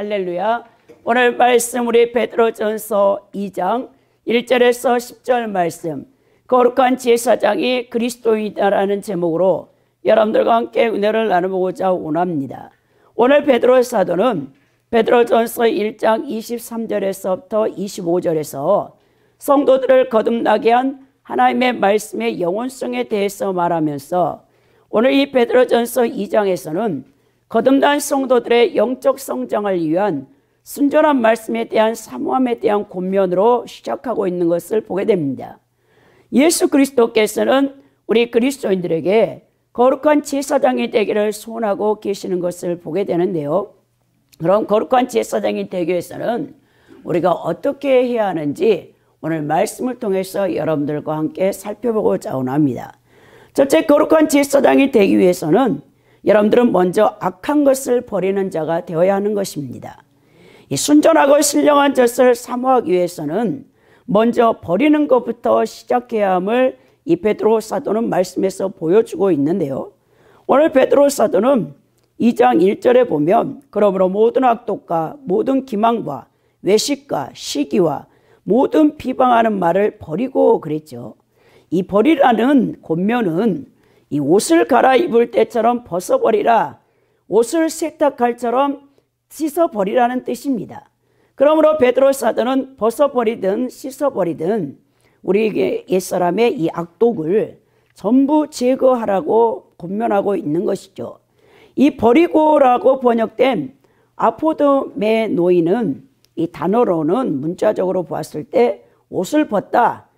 할렐루야. 오늘 말씀 우리 베드로전서 2장 1절에서 10절 말씀, 거룩한 제사장이 그리스도이다라는 제목으로 여러분들과 함께 은혜를 나눠보고자 원합니다. 오늘 베드로 사도는 베드로전서 1장 23절에서부터 25절에서 성도들을 거듭나게 한 하나님의 말씀의 영원성에 대해서 말하면서 오늘 이 베드로전서 2장에서는 거듭난 성도들의 영적 성장을 위한 순전한 말씀에 대한 사모함에 대한 권면으로 시작하고 있는 것을 보게 됩니다. 예수 그리스도께서는 우리 그리스도인들에게 거룩한 제사장이 되기를 소원하고 계시는 것을 보게 되는데요. 그럼 거룩한 제사장이 되기 위해서는 우리가 어떻게 해야 하는지 오늘 말씀을 통해서 여러분들과 함께 살펴보고자 원합니다. 첫째, 거룩한 제사장이 되기 위해서는 여러분들은 먼저 악한 것을 버리는 자가 되어야 하는 것입니다. 이 순전하고 신령한 젖을 사모하기 위해서는 먼저 버리는 것부터 시작해야 함을 이 베드로 사도는 말씀에서 보여주고 있는데요. 오늘 베드로 사도는 2장 1절에 보면 그러므로 모든 악독과 모든 기망과 외식과 시기와 모든 비방하는 말을 버리고 그랬죠. 이 버리라는 권면은 이 옷을 갈아입을 때처럼 벗어버리라, 옷을 세탁할처럼 씻어버리라는 뜻입니다. 그러므로 베드로 사도는 벗어버리든 씻어버리든 우리에게 옛사람의 이 악독을 전부 제거하라고 권면하고 있는 것이죠. 이 버리고라고 번역된 아포도메노이는 이 단어로는 문자적으로 보았을 때 옷을 벗다,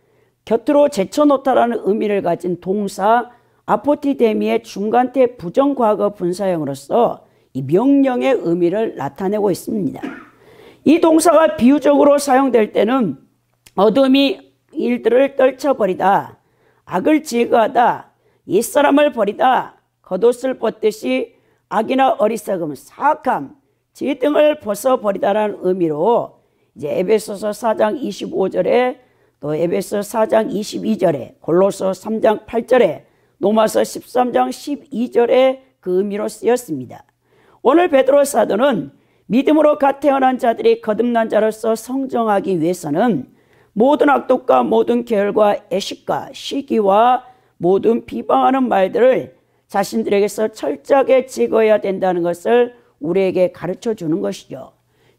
곁으로 제쳐놓다라는 의미를 가진 동사 아포티데미의 중간태 부정과거 분사형으로서 이 명령의 의미를 나타내고 있습니다. 이 동사가 비유적으로 사용될 때는 어둠이 일들을 떨쳐버리다, 악을 제거하다, 옛사람을 버리다, 겉옷을 벗듯이 악이나 어리석음, 사악함, 죄 등을 벗어버리다라는 의미로 이제 에베소서 4장 25절에 또 에베소 4장 22절에 골로새 3장 8절에 로마서 13장 12절에 그 의미로 쓰였습니다. 오늘 베드로 사도는 믿음으로 갓 태어난 자들이 거듭난 자로서 성정하기 위해서는 모든 악독과 모든 계열과 애식과 시기와 모든 비방하는 말들을 자신들에게서 철저하게 제거해야 된다는 것을 우리에게 가르쳐 주는 것이죠.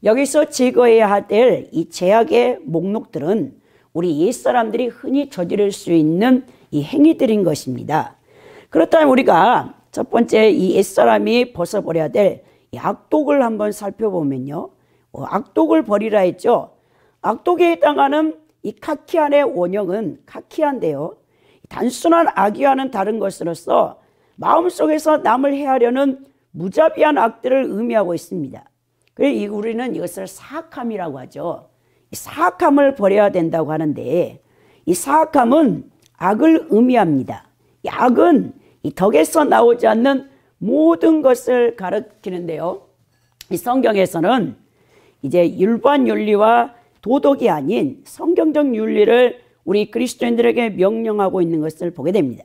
여기서 제거해야 될 이 제약의 목록들은 우리 옛사람들이 흔히 저지를 수 있는 이 행위들인 것입니다. 그렇다면 우리가 첫 번째 이 옛사람이 벗어버려야 될 이 악독을 한번 살펴보면요. 악독을 버리라 했죠. 악독에 해당하는 이 카키안의 원형은 카키안인데요. 단순한 악의와는 다른 것으로서 마음속에서 남을 해하려는 무자비한 악들을 의미하고 있습니다. 그래서 우리는 이것을 사악함이라고 하죠. 이 사악함을 버려야 된다고 하는데 이 사악함은 악을 의미합니다. 이 악은 이 덕에서 나오지 않는 모든 것을 가리키는데요. 이 성경에서는 이제 일반 윤리와 도덕이 아닌 성경적 윤리를 우리 그리스도인들에게 명령하고 있는 것을 보게 됩니다.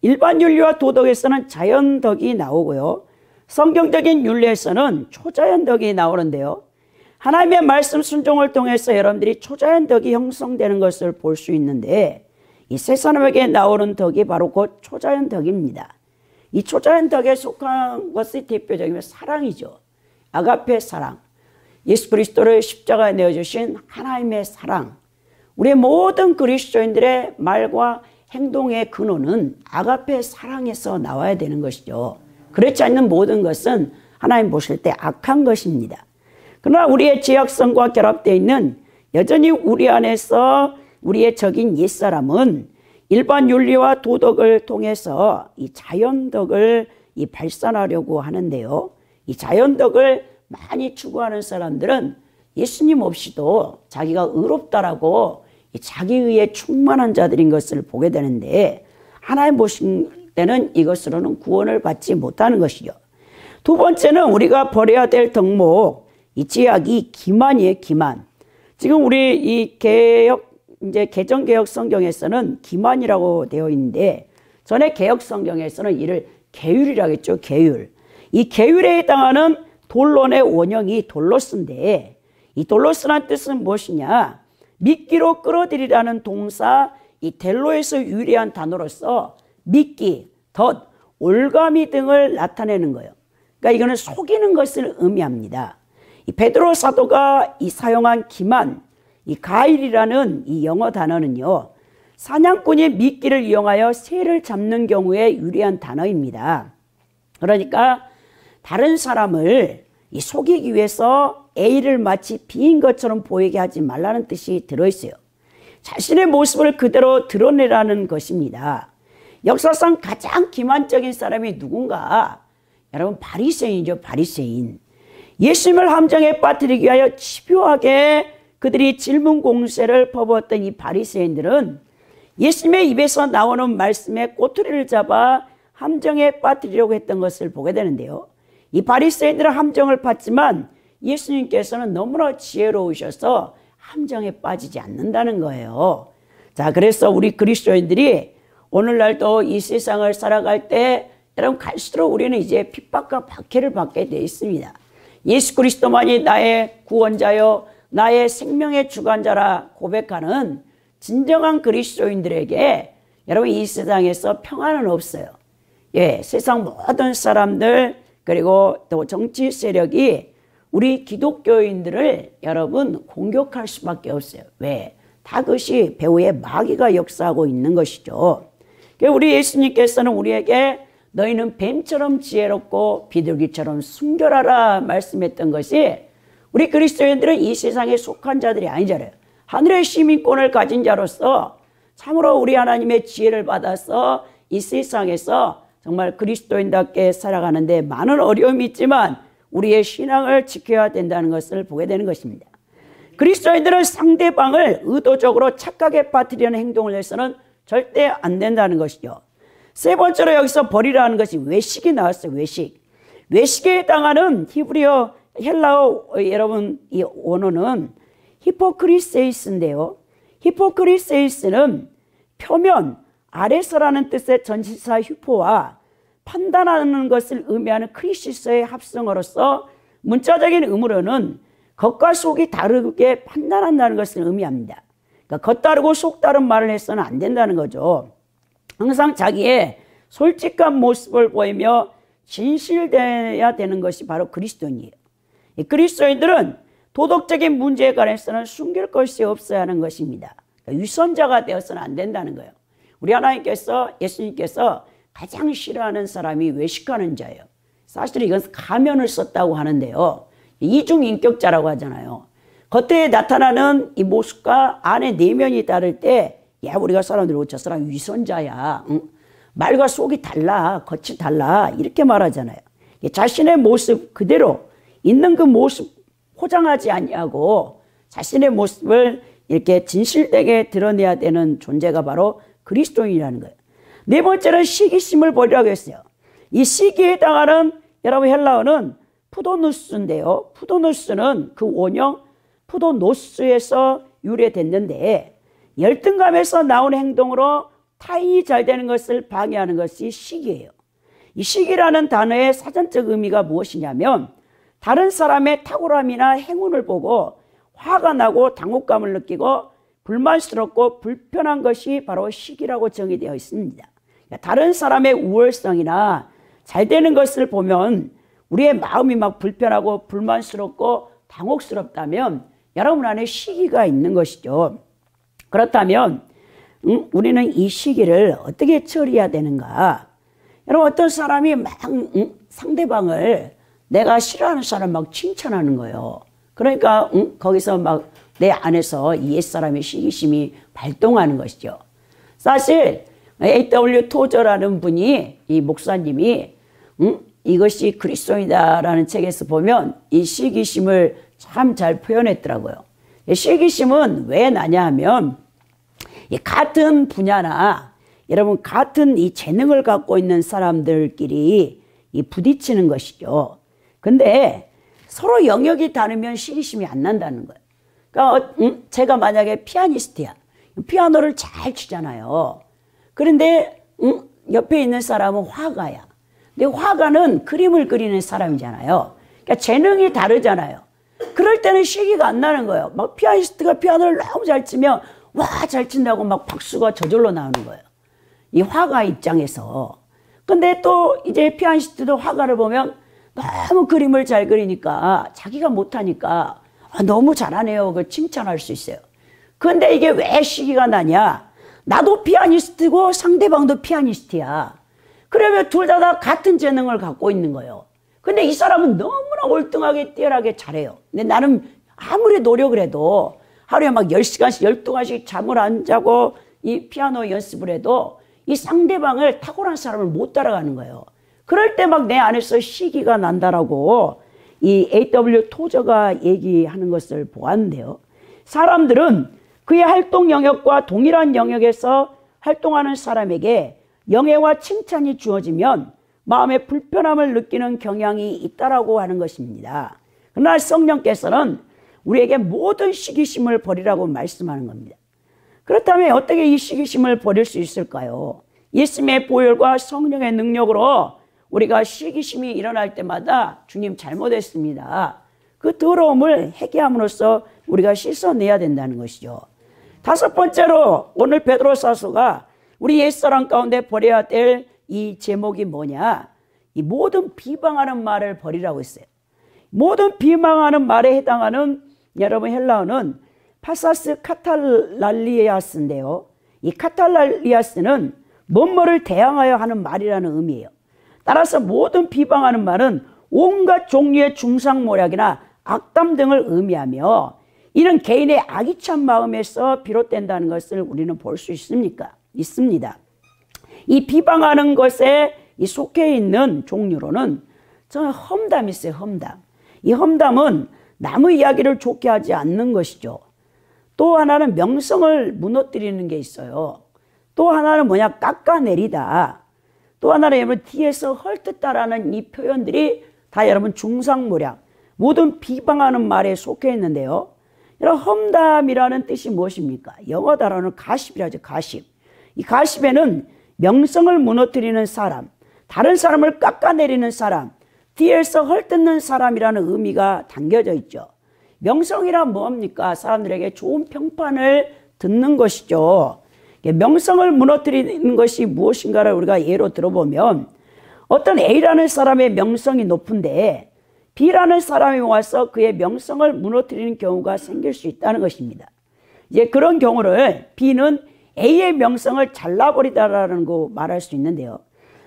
일반 윤리와 도덕에서는 자연덕이 나오고요. 성경적인 윤리에서는 초자연덕이 나오는데요. 하나님의 말씀 순종을 통해서 여러분들이 초자연덕이 형성되는 것을 볼 수 있는데 이 세 사람에게 나오는 덕이 바로 곧 초자연덕입니다. 이 초자연덕에 속한 것이 대표적이면 사랑이죠. 아가페 사랑, 예수 그리스도를 십자가에 내어주신 하나님의 사랑. 우리 모든 그리스도인들의 말과 행동의 근원은 아가페 사랑에서 나와야 되는 것이죠. 그렇지 않는 모든 것은 하나님 보실 때 악한 것입니다. 그러나 우리의 죄악성과 결합되어 있는 여전히 우리 안에서 우리의 적인 옛사람은 일반 윤리와 도덕을 통해서 이 자연덕을 발산하려고 하는데요. 이 자연덕을 많이 추구하는 사람들은 예수님 없이도 자기가 의롭다라고 자기의에 충만한 자들인 것을 보게 되는데 하나님 보실 때는 이것으로는 구원을 받지 못하는 것이죠. 두 번째는 우리가 버려야 될 덕목, 이 제약이 기만이에요. 기만. 지금 우리 이 개정개혁 성경에서는 기만이라고 되어 있는데 전에 개혁 성경에서는 이를 계율이라고 했죠. 계율. 이 계율에 해당하는 돌론의 원형이 돌로스인데 이 돌로스란 뜻은 무엇이냐? 미끼로 끌어들이라는 동사 이 델로에서 유래한 단어로서 미끼, 덫, 올가미 등을 나타내는 거예요. 그러니까 이거는 속이는 것을 의미합니다. 이 베드로 사도가 이 사용한 기만, 이 가일이라는 이 영어 단어는요, 사냥꾼이 미끼를 이용하여 새를 잡는 경우에 유래한 단어입니다. 그러니까 다른 사람을 이 속이기 위해서 A를 마치 B인 것처럼 보이게 하지 말라는 뜻이 들어있어요. 자신의 모습을 그대로 드러내라는 것입니다. 역사상 가장 기만적인 사람이 누군가? 여러분, 바리새인이죠. 바리새인. 예수님을 함정에 빠뜨리기 위하여 집요하게 그들이 질문 공세를 퍼부었던 이 바리새인들은 예수님의 입에서 나오는 말씀에 꼬투리를 잡아 함정에 빠뜨리려고 했던 것을 보게 되는데요. 이 바리새인들은 함정을 팠지만 예수님께서는 너무나 지혜로우셔서 함정에 빠지지 않는다는 거예요. 자, 그래서 우리 그리스도인들이 오늘날도 이 세상을 살아갈 때 여러분 갈수록 우리는 이제 핍박과 박해를 받게 되어 있습니다. 예수 그리스도만이 나의 구원자요 나의 생명의 주관자라 고백하는 진정한 그리스도인들에게 여러분 이 세상에서 평안은 없어요. 예, 세상 모든 사람들 그리고 또 정치 세력이 우리 기독교인들을 여러분 공격할 수밖에 없어요. 왜? 다 그것이 배후에 마귀가 역사하고 있는 것이죠. 우리 예수님께서는 우리에게 너희는 뱀처럼 지혜롭고 비둘기처럼 순결하라 말씀했던 것이 우리 그리스도인들은 이 세상에 속한 자들이 아니잖아요. 하늘의 시민권을 가진 자로서 참으로 우리 하나님의 지혜를 받아서 이 세상에서 정말 그리스도인답게 살아가는데 많은 어려움이 있지만 우리의 신앙을 지켜야 된다는 것을 보게 되는 것입니다. 그리스도인들은 상대방을 의도적으로 착각에 빠뜨리는 행동을 해서는 절대 안 된다는 것이죠. 세 번째로 여기서 버리라는 것이 외식이 나왔어요. 외식. 외식에 해당하는 히브리어 헬라어 여러분 이 원어는 히포크리세이스인데요. 히포크리세이스는 표면 아래서라는 뜻의 전치사 휴포와 판단하는 것을 의미하는 크리시스의 합성어로서 문자적인 의미로는 겉과 속이 다르게 판단한다는 것을 의미합니다. 그러니까 겉 다르고 속 다른 말을 해서는 안 된다는 거죠. 항상 자기의 솔직한 모습을 보이며 진실되어야 되는 것이 바로 그리스도인이에요. 이 그리스도인들은 도덕적인 문제에 관해서는 숨길 것이 없어야 하는 것입니다. 그러니까 위선자가 되어서는 안 된다는 거예요. 우리 하나님께서 예수님께서 가장 싫어하는 사람이 외식하는 자예요. 사실 이건 가면을 썼다고 하는데요. 이중인격자라고 하잖아요. 겉에 나타나는 이 모습과 안에 내면이 다를 때 야 우리가 사람들이 저 사람 위선자야. 응? 말과 속이 달라. 겉이 달라. 이렇게 말하잖아요. 자신의 모습 그대로 있는 그 모습 포장하지 아니하고 자신의 모습을 이렇게 진실되게 드러내야 되는 존재가 바로 그리스도인이라는 거예요. 네 번째는 시기심을 버리라고 했어요. 이 시기에 해당하는 여러분 헬라어는 푸도누스인데요. 푸도누스는 그 원형 푸도노스에서 유래됐는데 열등감에서 나온 행동으로 타인이 잘 되는 것을 방해하는 것이 시기예요. 이 시기라는 단어의 사전적 의미가 무엇이냐면 다른 사람의 탁월함이나 행운을 보고 화가 나고 당혹감을 느끼고 불만스럽고 불편한 것이 바로 시기라고 정의되어 있습니다. 다른 사람의 우월성이나 잘 되는 것을 보면 우리의 마음이 막 불편하고 불만스럽고 당혹스럽다면 여러분 안에 시기가 있는 것이죠. 그렇다면 우리는 이 시기를 어떻게 처리해야 되는가? 여러분 어떤 사람이 막 상대방을 내가 싫어하는 사람 막 칭찬하는 거예요. 그러니까 거기서 막 내 안에서 이 옛사람의 시기심이 발동하는 것이죠. 사실 A.W. 토저라는 분이 이 목사님이 이것이 그리스도이다라는 책에서 보면 이 시기심을 참 잘 표현했더라고요. 시기심은 왜 나냐 하면 이 같은 분야나 여러분 같은 이 재능을 갖고 있는 사람들끼리 이 부딪히는 것이죠. 근데 서로 영역이 다르면 시기심이 안 난다는 거예요. 그러니까 제가 만약에 피아니스트야. 피아노를 잘 치잖아요. 그런데 옆에 있는 사람은 화가야. 근데 화가는 그림을 그리는 사람이잖아요. 그러니까 재능이 다르잖아요. 그럴 때는 시기가 안 나는 거예요. 막 피아니스트가 피아노를 너무 잘 치면 와, 잘 친다고 막 박수가 저절로 나오는 거예요. 이 화가 입장에서. 근데 또 이제 피아니스트도 화가를 보면 너무 그림을 잘 그리니까 자기가 못하니까 너무 잘하네요. 그걸 칭찬할 수 있어요. 근데 이게 왜 시기가 나냐? 나도 피아니스트고 상대방도 피아니스트야. 그러면 둘 다 같은 재능을 갖고 있는 거예요. 근데 이 사람은 너무나 월등하게 뛰어나게 잘해요. 근데 나는 아무리 노력을 해도 하루에 막 10시간씩 12시간씩 잠을 안 자고 이 피아노 연습을 해도 이 상대방을 탁월한 사람을 못 따라가는 거예요. 그럴 때 막 내 안에서 시기가 난다라고 이 A.W. 토저가 얘기하는 것을 보았는데요. 사람들은 그의 활동 영역과 동일한 영역에서 활동하는 사람에게 영예와 칭찬이 주어지면 마음의 불편함을 느끼는 경향이 있다라고 하는 것입니다. 그러나 성령께서는 우리에게 모든 시기심을 버리라고 말씀하는 겁니다. 그렇다면 어떻게 이 시기심을 버릴 수 있을까요? 예수님의 보혈과 성령의 능력으로 우리가 시기심이 일어날 때마다 주님 잘못했습니다. 그 더러움을 회개함으로써 우리가 씻어내야 된다는 것이죠. 다섯 번째로 오늘 베드로사서가 우리 옛사람 가운데 버려야 될 이 제목이 뭐냐? 이 모든 비방하는 말을 버리라고 했어요. 모든 비방하는 말에 해당하는 여러분 헬라어는 파사스 카탈랄리아스인데요. 이 카탈랄리아스는 뭐뭐를 대항하여 하는 말이라는 의미예요. 따라서 모든 비방하는 말은 온갖 종류의 중상모략이나 악담 등을 의미하며 이는 개인의 악의찬 마음에서 비롯된다는 것을 우리는 볼 수 있습니다. 이 비방하는 것에 이 속해 있는 종류로는 저는 험담이 있어요. 험담. 이 험담은 남의 이야기를 좋게 하지 않는 것이죠. 또 하나는 명성을 무너뜨리는 게 있어요. 또 하나는 뭐냐? 깎아내리다. 또 하나는 여러분 뒤에서 헐뜯다라는 이 표현들이 다 여러분 중상모략, 모든 비방하는 말에 속해 있는데요. 여러분 험담이라는 뜻이 무엇입니까? 영어 단어는 가십이라죠. 가십. 이 가십에는 명성을 무너뜨리는 사람, 다른 사람을 깎아내리는 사람, 뒤에서 헐뜯는 사람이라는 의미가 담겨져 있죠. 명성이란 뭡니까? 사람들에게 좋은 평판을 듣는 것이죠. 명성을 무너뜨리는 것이 무엇인가를 우리가 예로 들어보면 어떤 A라는 사람의 명성이 높은데 B라는 사람이 와서 그의 명성을 무너뜨리는 경우가 생길 수 있다는 것입니다. 이제 그런 경우를 B는 A의 명성을 잘라버리다라는 거 말할 수 있는데요.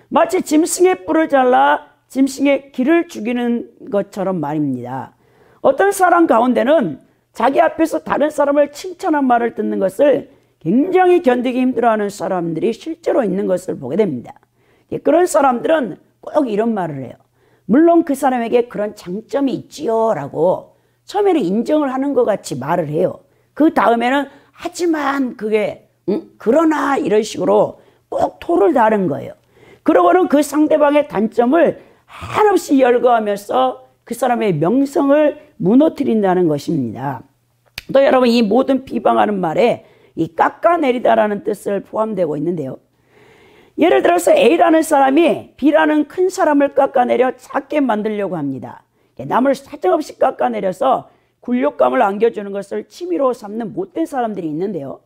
마치 짐승의 뿔을 잘라 짐승의 기를 죽이는 것처럼 말입니다. 어떤 사람 가운데는 자기 앞에서 다른 사람을 칭찬한 말을 듣는 것을 굉장히 견디기 힘들어하는 사람들이 실제로 있는 것을 보게 됩니다. 그런 사람들은 꼭 이런 말을 해요. 물론 그 사람에게 그런 장점이 있지요 라고 처음에는 인정을 하는 것 같이 말을 해요. 그 다음에는 하지만 그게 그러나 이런 식으로 꼭 토를 다는 거예요. 그러고는 그 상대방의 단점을 한없이 열거하면서 그 사람의 명성을 무너뜨린다는 것입니다. 또 여러분 이 모든 비방하는 말에 이 깎아내리다라는 뜻을 포함되고 있는데요. 예를 들어서 A라는 사람이 B라는 큰 사람을 깎아내려 작게 만들려고 합니다. 남을 사정없이 깎아내려서 굴욕감을 안겨주는 것을 취미로 삼는 못된 사람들이 있는데요.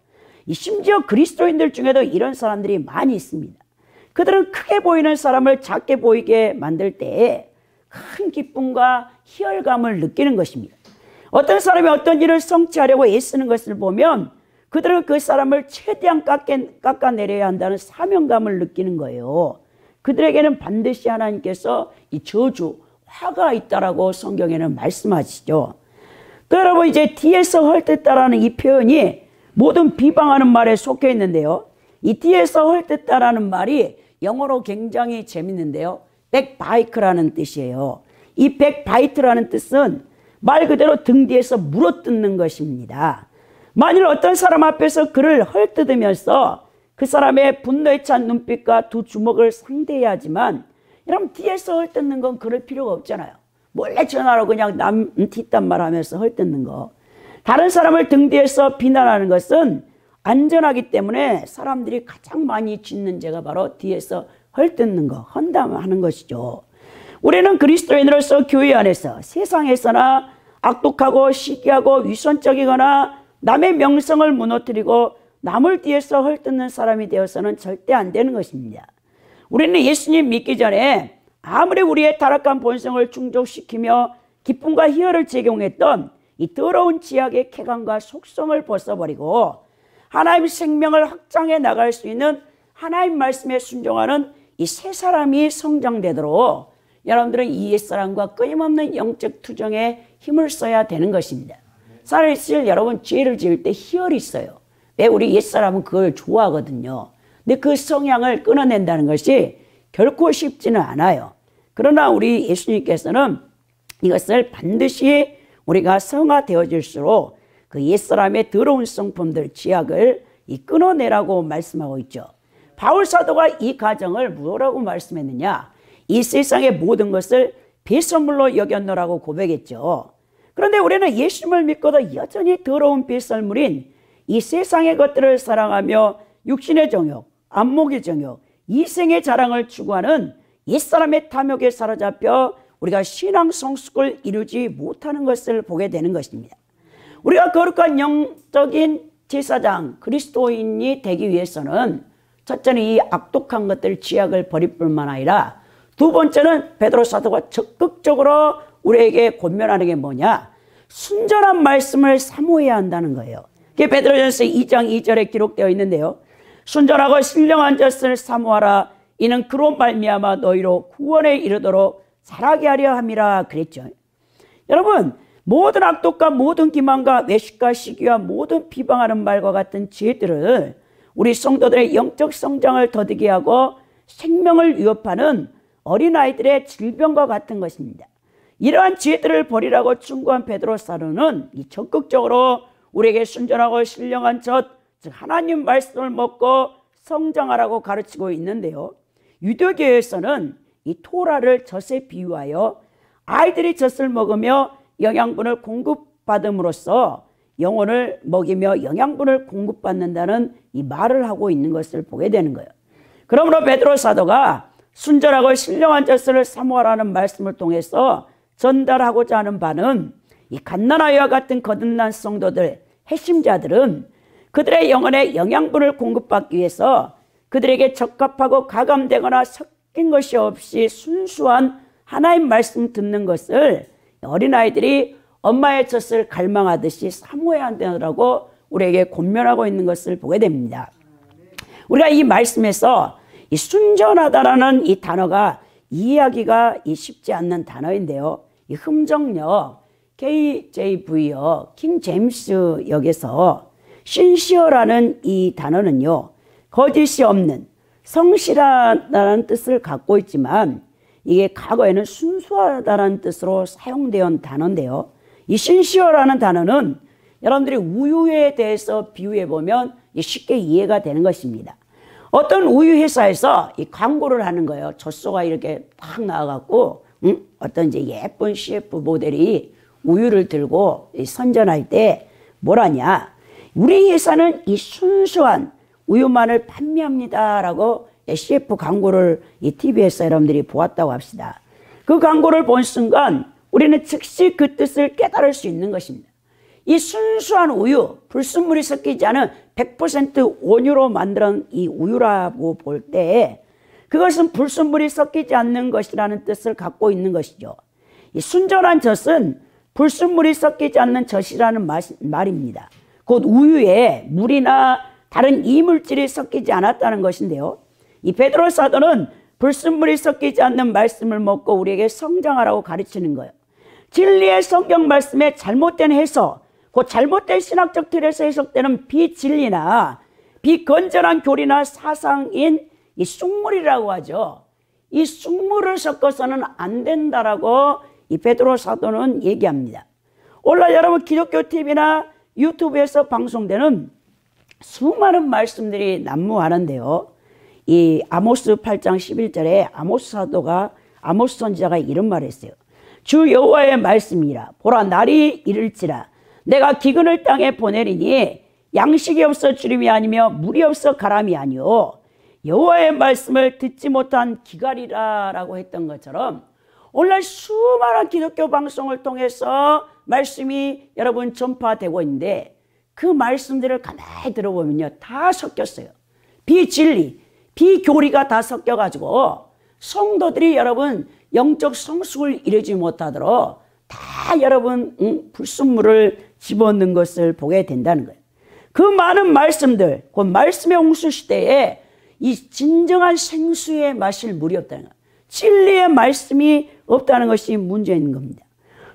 심지어 그리스도인들 중에도 이런 사람들이 많이 있습니다. 그들은 크게 보이는 사람을 작게 보이게 만들 때에 큰 기쁨과 희열감을 느끼는 것입니다. 어떤 사람이 어떤 일을 성취하려고 애쓰는 것을 보면 그들은 그 사람을 최대한 깎아내려야 한다는 사명감을 느끼는 거예요. 그들에게는 반드시 하나님께서 이 저주, 화가 있다라고 성경에는 말씀하시죠. 또 여러분 이제 뒤에서 헐뜯다라는 이 표현이 모든 비방하는 말에 속해 있는데요. 이 뒤에서 헐뜯다라는 말이 영어로 굉장히 재밌는데요. 백바이크라는 뜻이에요. 이 백바이트라는 뜻은 말 그대로 등 뒤에서 물어뜯는 것입니다. 만일 어떤 사람 앞에서 그를 헐뜯으면서 그 사람의 분노에 찬 눈빛과 두 주먹을 상대해야 하지만 여러분 뒤에서 헐뜯는 건 그럴 필요가 없잖아요. 몰래 전화로 그냥 남 뒷담말 하면서 헐뜯는 거. 다른 사람을 등 뒤에서 비난하는 것은 안전하기 때문에 사람들이 가장 많이 짓는 죄가 바로 뒤에서 헐뜯는 거, 험담하는 것이죠. 우리는 그리스도인으로서 교회 안에서 세상에서나 악독하고 시기하고 위선적이거나 남의 명성을 무너뜨리고 남을 뒤에서 헐뜯는 사람이 되어서는 절대 안 되는 것입니다. 우리는 예수님 믿기 전에 아무리 우리의 타락한 본성을 충족시키며 기쁨과 희열을 제공했던 이 더러운 지약의 쾌감과 속성을 벗어버리고 하나님의 생명을 확장해 나갈 수 있는 하나님 말씀에 순종하는 이 새 사람이 성장되도록 여러분들은 이 옛사람과 끊임없는 영적 투정에 힘을 써야 되는 것입니다. 사실 여러분 죄를 지을 때 희열이 있어요. 왜? 우리 옛사람은 그걸 좋아하거든요. 근데 그 성향을 끊어낸다는 것이 결코 쉽지는 않아요. 그러나 우리 예수님께서는 이것을 반드시 우리가 성화되어질수록 그 옛사람의 더러운 성품들, 지약을 끊어내라고 말씀하고 있죠. 바울 사도가 이 가정을 뭐라고 말씀했느냐? 이 세상의 모든 것을 배설물로 여겼노라고 고백했죠. 그런데 우리는 예수님을 믿고도 여전히 더러운 배설물인 이 세상의 것들을 사랑하며 육신의 정욕, 안목의 정욕, 이생의 자랑을 추구하는 옛사람의 탐욕에 사로잡혀 우리가 신앙 성숙을 이루지 못하는 것을 보게 되는 것입니다. 우리가 거룩한 영적인 제사장 그리스도인이 되기 위해서는 첫째는 이 악독한 것들 지약을 버릴 뿐만 아니라 두 번째는 베드로 사도가 적극적으로 우리에게 권면하는 게 뭐냐? 순전한 말씀을 사모해야 한다는 거예요. 그게 베드로전서 2장 2절에 기록되어 있는데요. 순전하고 신령한 것을 사모하라. 이는 그로 말미암아 너희로 구원에 이르도록 자라게 하려 함이라 그랬죠. 여러분, 모든 악독과 모든 기만과 외식과 시기와 모든 비방하는 말과 같은 죄들을 우리 성도들의 영적 성장을 더디게 하고 생명을 위협하는 어린아이들의 질병과 같은 것입니다. 이러한 죄들을 버리라고 충고한 베드로 사도는 적극적으로 우리에게 순전하고 신령한 젖, 즉 하나님 말씀을 먹고 성장하라고 가르치고 있는데요. 유대교에서는 이 토라를 젖에 비유하여 아이들이 젖을 먹으며 영양분을 공급받음으로써 영혼을 먹이며 영양분을 공급받는다는 이 말을 하고 있는 것을 보게 되는 거예요. 그러므로 베드로 사도가 순전하고 신령한 젖을 사모하라는 말씀을 통해서 전달하고자 하는 바는 이 갓난아이와 같은 거듭난 성도들, 핵심자들은 그들의 영혼에 영양분을 공급받기 위해서 그들에게 적합하고 가감되거나 섞인 것이 없이 순수한 하나님 말씀 듣는 것을 어린아이들이 엄마의 젖을 갈망하듯이 사모해야 한다고 우리에게 권면하고 있는 것을 보게 됩니다. 우리가 이 말씀에서 이 순전하다라는 이 단어가 이해하기가 쉽지 않는 단어인데요. 이 흠정역 KJV역 킹 제임스 역에서 신시어라는 이 단어는요, 거짓이 없는 성실하다는 뜻을 갖고 있지만 이게 과거에는 순수하다는 뜻으로 사용되어 단어인데요. 이 신시어라는 단어는 여러분들이 우유에 대해서 비유해 보면 쉽게 이해가 되는 것입니다. 어떤 우유 회사에서 이 광고를 하는 거예요. 젖소가 이렇게 팍 나와갖고 어떤 이제 예쁜 CF 모델이 우유를 들고 선전할 때 뭐라냐? 우리 회사는 이 순수한 우유만을 판매합니다라고 CF 광고를 이 TV에서 여러분들이 보았다고 합시다. 그 광고를 본 순간 우리는 즉시 그 뜻을 깨달을 수 있는 것입니다. 이 순수한 우유, 불순물이 섞이지 않은 100% 원유로 만든 이 우유라고 볼 때 그것은 불순물이 섞이지 않는 것이라는 뜻을 갖고 있는 것이죠. 이 순전한 젖은 불순물이 섞이지 않는 젖이라는 말입니다. 곧 우유에 물이나 다른 이물질이 섞이지 않았다는 것인데요. 이 베드로 사도는 불순물이 섞이지 않는 말씀을 먹고 우리에게 성장하라고 가르치는 거예요. 진리의 성경 말씀에 잘못된 해석, 그 잘못된 신학적 틀에서 해석되는 비진리나 비건전한 교리나 사상인 이 쑥물이라고 하죠. 이 쑥물을 섞어서는 안 된다라고 이 베드로 사도는 얘기합니다. 오늘 여러분 기독교 TV나 유튜브에서 방송되는 수많은 말씀들이 난무하는데요. 이 아모스 8장 11절에 아모스 사도가 아모스 선지자가 이런 말을 했어요. 주 여호와의 말씀이라. 보라 날이 이를지라. 내가 기근을 땅에 보내리니 양식이 없어 주림이 아니며 물이 없어 가람이 아니요 여호와의 말씀을 듣지 못한 기갈이라 라고 했던 것처럼 오늘날 수많은 기독교 방송을 통해서 말씀이 여러분 전파되고 있는데 그 말씀들을 가만히 들어보면요, 다 섞였어요. 비진리, 비교리가 다 섞여가지고 성도들이 여러분 영적 성숙을 이루지 못하도록 다 여러분 불순물을 집어넣는 것을 보게 된다는 거예요. 그 많은 말씀들, 그 말씀의 홍수 시대에 이 진정한 생수의 마실 물이 없다는 거예요. 진리의 말씀이 없다는 것이 문제인 겁니다.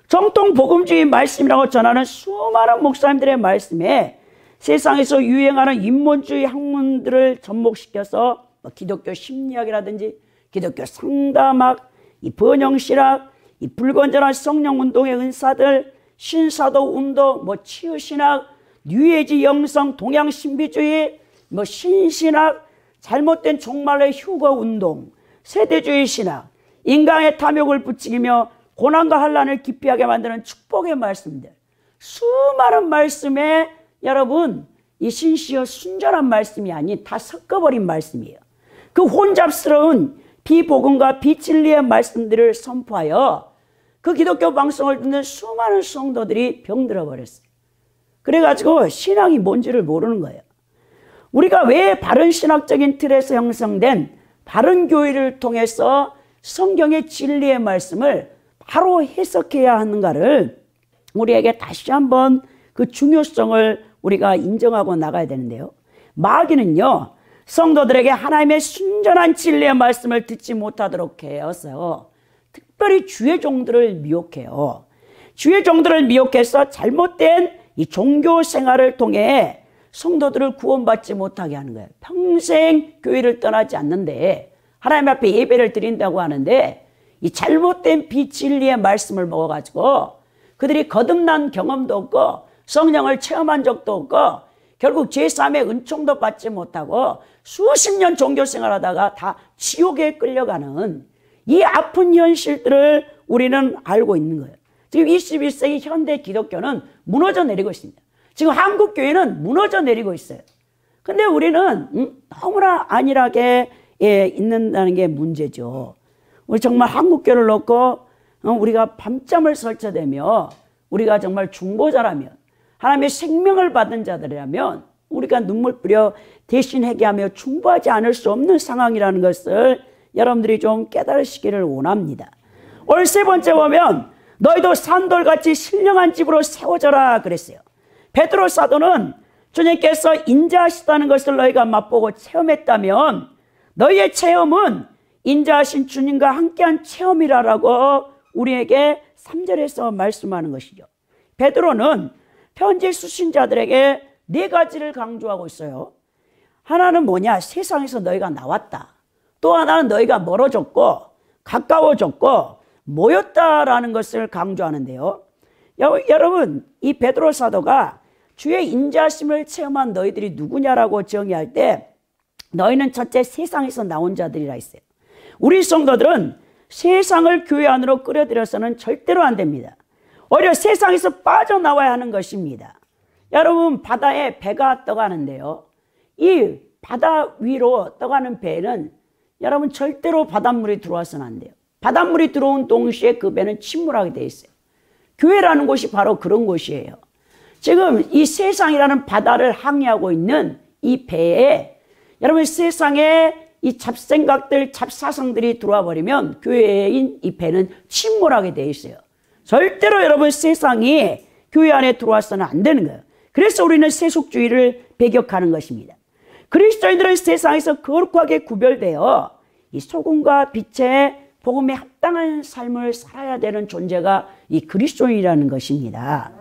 정통 복음주의 말씀이라고 전하는 수많은 목사님들의 말씀에 세상에서 유행하는 인문주의 학문들을 접목시켜서 기독교 심리학이라든지 기독교 상담학, 이 번영신학, 이 불건전한 성령운동의 은사들, 신사도 운동, 치유신학, 뉴에이지 영성, 동양신비주의, 신신학, 잘못된 종말의 휴거운동, 세대주의 신학, 인간의 탐욕을 부추기며 고난과 환난을 기피하게 만드는 축복의 말씀들, 수많은 말씀에 여러분 이 신시어 순전한 말씀이 아닌 다 섞어버린 말씀이에요. 그 혼잡스러운 비복음과 비진리의 말씀들을 선포하여 그 기독교 방송을 듣는 수많은 성도들이 병들어 버렸어요. 그래가지고 신앙이 뭔지를 모르는 거예요. 우리가 왜 바른 신학적인 틀에서 형성된 바른 교회를 통해서 성경의 진리의 말씀을 바로 해석해야 하는가를 우리에게 다시 한번 그 중요성을 우리가 인정하고 나가야 되는데요. 마귀는요, 성도들에게 하나님의 순전한 진리의 말씀을 듣지 못하도록 해서 특별히 주의 종들을 미혹해요. 주의 종들을 미혹해서 잘못된 이 종교 생활을 통해 성도들을 구원받지 못하게 하는 거예요. 평생 교회를 떠나지 않는데 하나님 앞에 예배를 드린다고 하는데 이 잘못된 비진리의 말씀을 먹어가지고 그들이 거듭난 경험도 없고 성령을 체험한 적도 없고 결국 제3의 은총도 받지 못하고 수십 년 종교 생활하다가 다 지옥에 끌려가는 이 아픈 현실들을 우리는 알고 있는 거예요. 지금 21세기 현대 기독교는 무너져 내리고 있습니다. 지금 한국 교회는 무너져 내리고 있어요. 근데 우리는 너무나 안일하게 있는다는 게 문제죠. 우리 정말 한국 교회를 놓고 우리가 밤잠을 설쳐대며 우리가 정말 중보자라면 하나님의 생명을 받은 자들이라면 우리가 눈물 뿌려 대신 회개하며 중보하지 않을 수 없는 상황이라는 것을 여러분들이 좀 깨달으시기를 원합니다. 오늘 세 번째 보면 너희도 산돌같이 신령한 집으로 세워져라 그랬어요. 베드로 사도는 주님께서 인자하시다는 것을 너희가 맛보고 체험했다면 너희의 체험은 인자하신 주님과 함께한 체험이라고 우리에게 3절에서 말씀하는 것이죠. 베드로는 편지 수신자들에게 네 가지를 강조하고 있어요. 하나는 뭐냐? 세상에서 너희가 나왔다. 또 하나는 너희가 멀어졌고 가까워졌고 모였다라는 것을 강조하는데요. 여러분, 이 베드로 사도가 주의 인자심을 체험한 너희들이 누구냐라고 정의할 때 너희는 첫째 세상에서 나온 자들이라 했어요. 우리 성도들은 세상을 교회 안으로 끌어들여서는 절대로 안 됩니다. 오히려 세상에서 빠져나와야 하는 것입니다. 여러분, 바다에 배가 떠가는데요. 이 바다 위로 떠가는 배는 여러분 절대로 바닷물이 들어와서는 안 돼요. 바닷물이 들어온 동시에 그 배는 침몰하게 돼 있어요. 교회라는 곳이 바로 그런 곳이에요. 지금 이 세상이라는 바다를 항해하고 있는 이 배에 여러분 세상에 이 잡생각들, 잡사성들이 들어와 버리면 교회인 이 배는 침몰하게 돼 있어요. 절대로 여러분 세상이 교회 안에 들어와서는 안 되는 거예요. 그래서 우리는 세속주의를 배격하는 것입니다. 그리스도인들은 세상에서 거룩하게 구별되어 이 소금과 빛의 복음에 합당한 삶을 살아야 되는 존재가 이 그리스도인이라는 것입니다.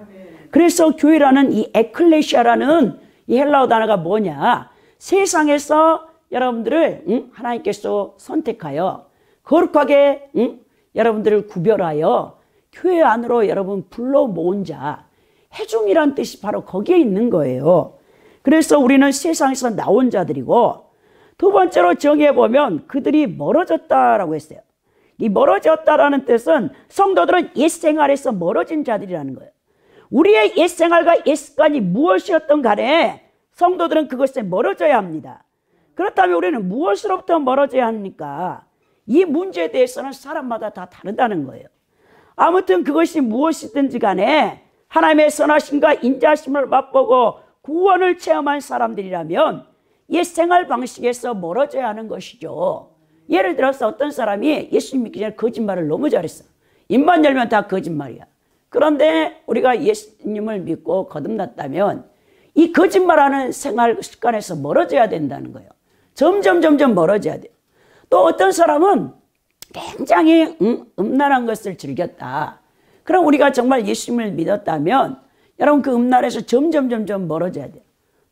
그래서 교회라는 이 에클레시아라는 이 헬라어 단어가 뭐냐? 세상에서 여러분들을 하나님께서 선택하여 거룩하게 여러분들을 구별하여 교회 안으로 여러분 불러 모은 자, 회중이란 뜻이 바로 거기에 있는 거예요. 그래서 우리는 세상에서 나온 자들이고 두 번째로 정의해보면 그들이 멀어졌다라고 했어요. 이 멀어졌다라는 뜻은 성도들은 옛생활에서 멀어진 자들이라는 거예요. 우리의 옛생활과 옛습관이 무엇이었던 간에 성도들은 그것에 멀어져야 합니다. 그렇다면 우리는 무엇으로부터 멀어져야 합니까? 이 문제에 대해서는 사람마다 다 다르다는 거예요. 아무튼 그것이 무엇이든지 간에 하나님의 선하심과 인자하심을 맛보고 구원을 체험한 사람들이라면 옛 생활 방식에서 멀어져야 하는 것이죠. 예를 들어서 어떤 사람이 예수님 믿기 전에 거짓말을 너무 잘했어. 입만 열면 다 거짓말이야. 그런데 우리가 예수님을 믿고 거듭났다면 이 거짓말하는 생활 습관에서 멀어져야 된다는 거예요. 점점 멀어져야 돼요. 또 어떤 사람은 굉장히 음란한 것을 즐겼다. 그럼 우리가 정말 예수님을 믿었다면 여러분 그 음란에서 점점 멀어져야 돼요.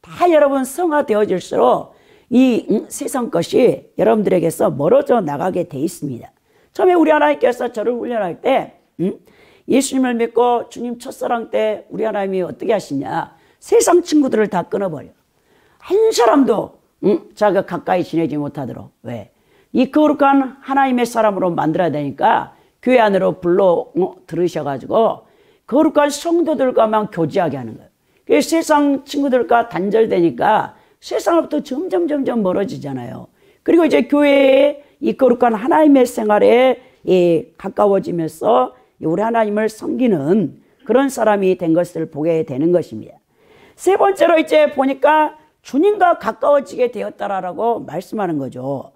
다 여러분 성화되어질수록 이 세상 것이 여러분들에게서 멀어져 나가게 돼 있습니다. 처음에 우리 하나님께서 저를 훈련할 때 예수님을 믿고 주님 첫사랑 때 우리 하나님이 어떻게 하시냐, 세상 친구들을 다 끊어버려. 한 사람도 자기가 가까이 지내지 못하도록. 왜? 이 거룩한 하나님의 사람으로 만들어야 되니까 교회 안으로 불러 들으셔가지고 거룩한 성도들과만 교제하게 하는 거예요. 그래서 세상 친구들과 단절되니까 세상으로부터 점점 멀어지잖아요. 그리고 이제 교회에 이 거룩한 하나님의 생활에 가까워지면서 우리 하나님을 섬기는 그런 사람이 된 것을 보게 되는 것입니다. 세 번째로 이제 보니까 주님과 가까워지게 되었다라고 말씀하는 거죠.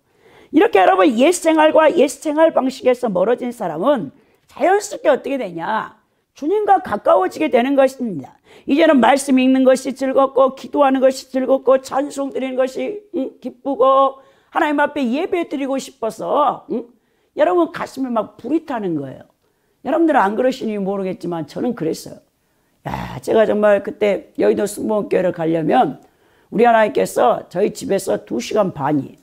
이렇게 여러분 옛 생활과 옛 생활 방식에서 멀어진 사람은 자연스럽게 어떻게 되냐? 주님과 가까워지게 되는 것입니다. 이제는 말씀 읽는 것이 즐겁고 기도하는 것이 즐겁고 찬송 드리는 것이 기쁘고 하나님 앞에 예배 드리고 싶어서 여러분 가슴에 막 불이 타는 거예요. 여러분들은 안 그러시니 모르겠지만 저는 그랬어요. 야, 제가 정말 그때 여의도 순복음교회를 가려면 우리 하나님께서 저희 집에서 2시간 반이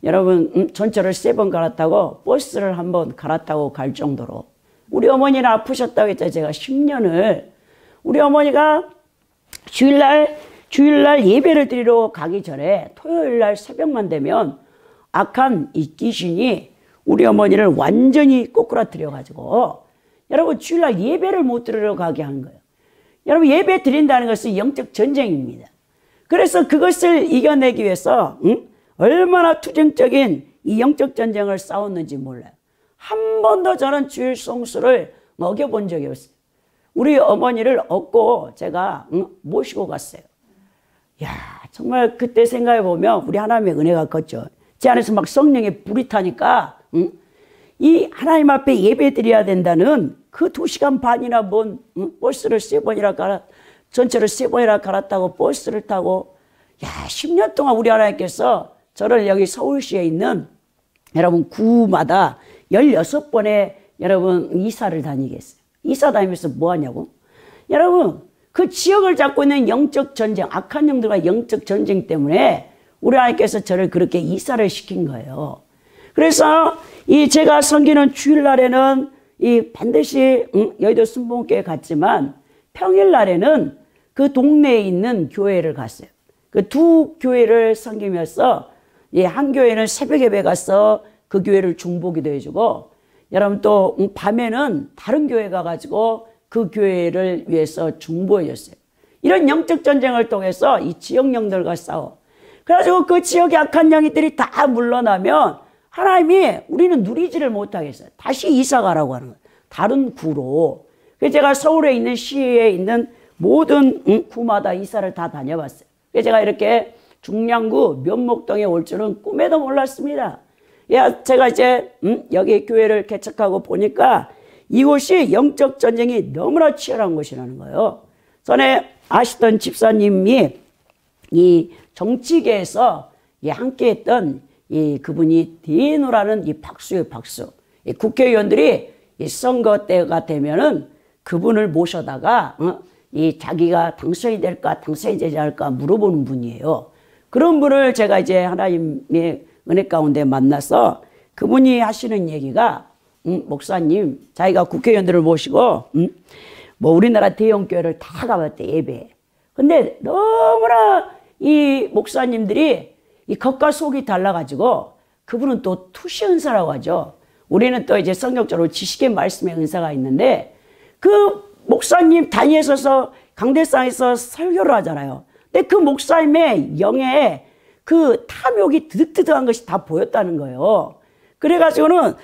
여러분 전철을 3번 갈았다고 버스를 한 번 갈았다고 갈 정도로 우리 어머니는 아프셨다고 했죠. 제가 10년을 우리 어머니가 주일날 예배를 드리러 가기 전에 토요일날 새벽만 되면 악한 이 귀신이 우리 어머니를 완전히 꼬꾸라뜨려 가지고 여러분 주일날 예배를 못 드리러 가게 한 거예요. 여러분 예배 드린다는 것은 영적 전쟁입니다. 그래서 그것을 이겨내기 위해서 얼마나 투쟁적인 이 영적 전쟁을 싸웠는지 몰라요. 한 번도 저는 주일 성수를 어겨본 적이 없어요. 우리 어머니를 업고 제가 모시고 갔어요. 야, 정말 그때 생각해 보면 우리 하나님의 은혜가 컸죠. 제 안에서 막 성령의 불이 타니까 이 하나님 앞에 예배 드려야 된다는 그 2시간 반이나 뭔 버스를 3번이나 전철을 3번이나 갈았다고 버스를 타고, 야, 10년 동안 우리 하나님께서 저를 여기 서울시에 있는 여러분 구마다 16번의 여러분 이사를 다니게 했어요. 이사 다니면서 뭐 하냐고? 여러분 그 지역을 잡고 있는 영적 전쟁, 악한 영들과 영적 전쟁 때문에 우리 하나님께서 저를 그렇게 이사를 시킨 거예요. 그래서 이 제가 섬기는 주일날에는 이 반드시 여의도 순복음교회 갔지만 평일날에는 그 동네에 있는 교회를 갔어요. 그 2 교회를 섬기면서 한 교회는 새벽 예배 가서 그 교회를 중보기도 해주고, 여러분 또 밤에는 다른 교회 가가지고 그 교회를 위해서 중보해줬어요. 이런 영적 전쟁을 통해서 이 지역 영들과 싸워. 그래가지고 그 지역의 악한 영들이 다 물러나면 하나님이 우리는 누리지를 못하겠어요. 다시 이사 가라고 하는 거예요. 다른 구로. 그래서 제가 서울에 있는 시에 있는 모든 구마다 이사를 다 다녀봤어요. 그래서 제가 이렇게 중량구 면목동에 올 줄은 꿈에도 몰랐습니다. 야, 제가 이제 여기 교회를 개척하고 보니까 이곳이 영적 전쟁이 너무나 치열한 곳이라는 거예요. 전에 아시던 집사님이 이 정치계에서 함께했던 이 그분이 디노라는 이 박수의 박수. 이 국회의원들이 이 선거 때가 되면은 그분을 모셔다가 이 자기가 당선이 될까 당선이 되지 않을까 물어보는 분이에요. 그런 분을 제가 이제 하나님의 은혜 가운데 만나서 그분이 하시는 얘기가 목사님, 자기가 국회의원들을 모시고 뭐 우리나라 대형교회를 다 가봤대, 예배. 근데 너무나 이 목사님들이 이 겉과 속이 달라가지고, 그분은 또 투시 은사라고 하죠. 우리는 또 이제 성경적으로 지식의 말씀의 은사가 있는데, 그 목사님 단위에 서서 강대상에서 설교를 하잖아요. 근데 그 목사님의 영에 그 탐욕이 드득드득한 것이 다 보였다는 거예요. 그래가지고는 야,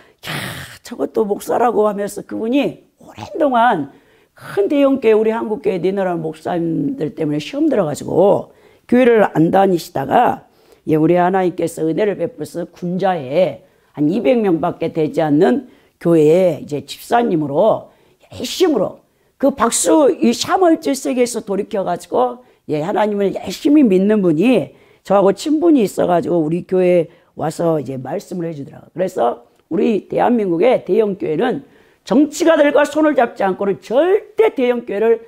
저것도 목사라고 하면서 그분이 오랜 동안 큰 대형교회, 우리 한국교회 니너라는 목사님들 때문에 시험 들어가지고 교회를 안 다니시다가 우리 하나님께서 은혜를 베풀어서 군자에 한 200명밖에 되지 않는 교회에 이제 집사님으로 열심으로 그 박수 이 샤멀즈 세계에서 돌이켜가지고 하나님을 열심히 믿는 분이 저하고 친분이 있어가지고 우리 교회에 와서 이제 말씀을 해주더라고요. 그래서 우리 대한민국의 대형교회는 정치가들과 손을 잡지 않고는 절대 대형교회를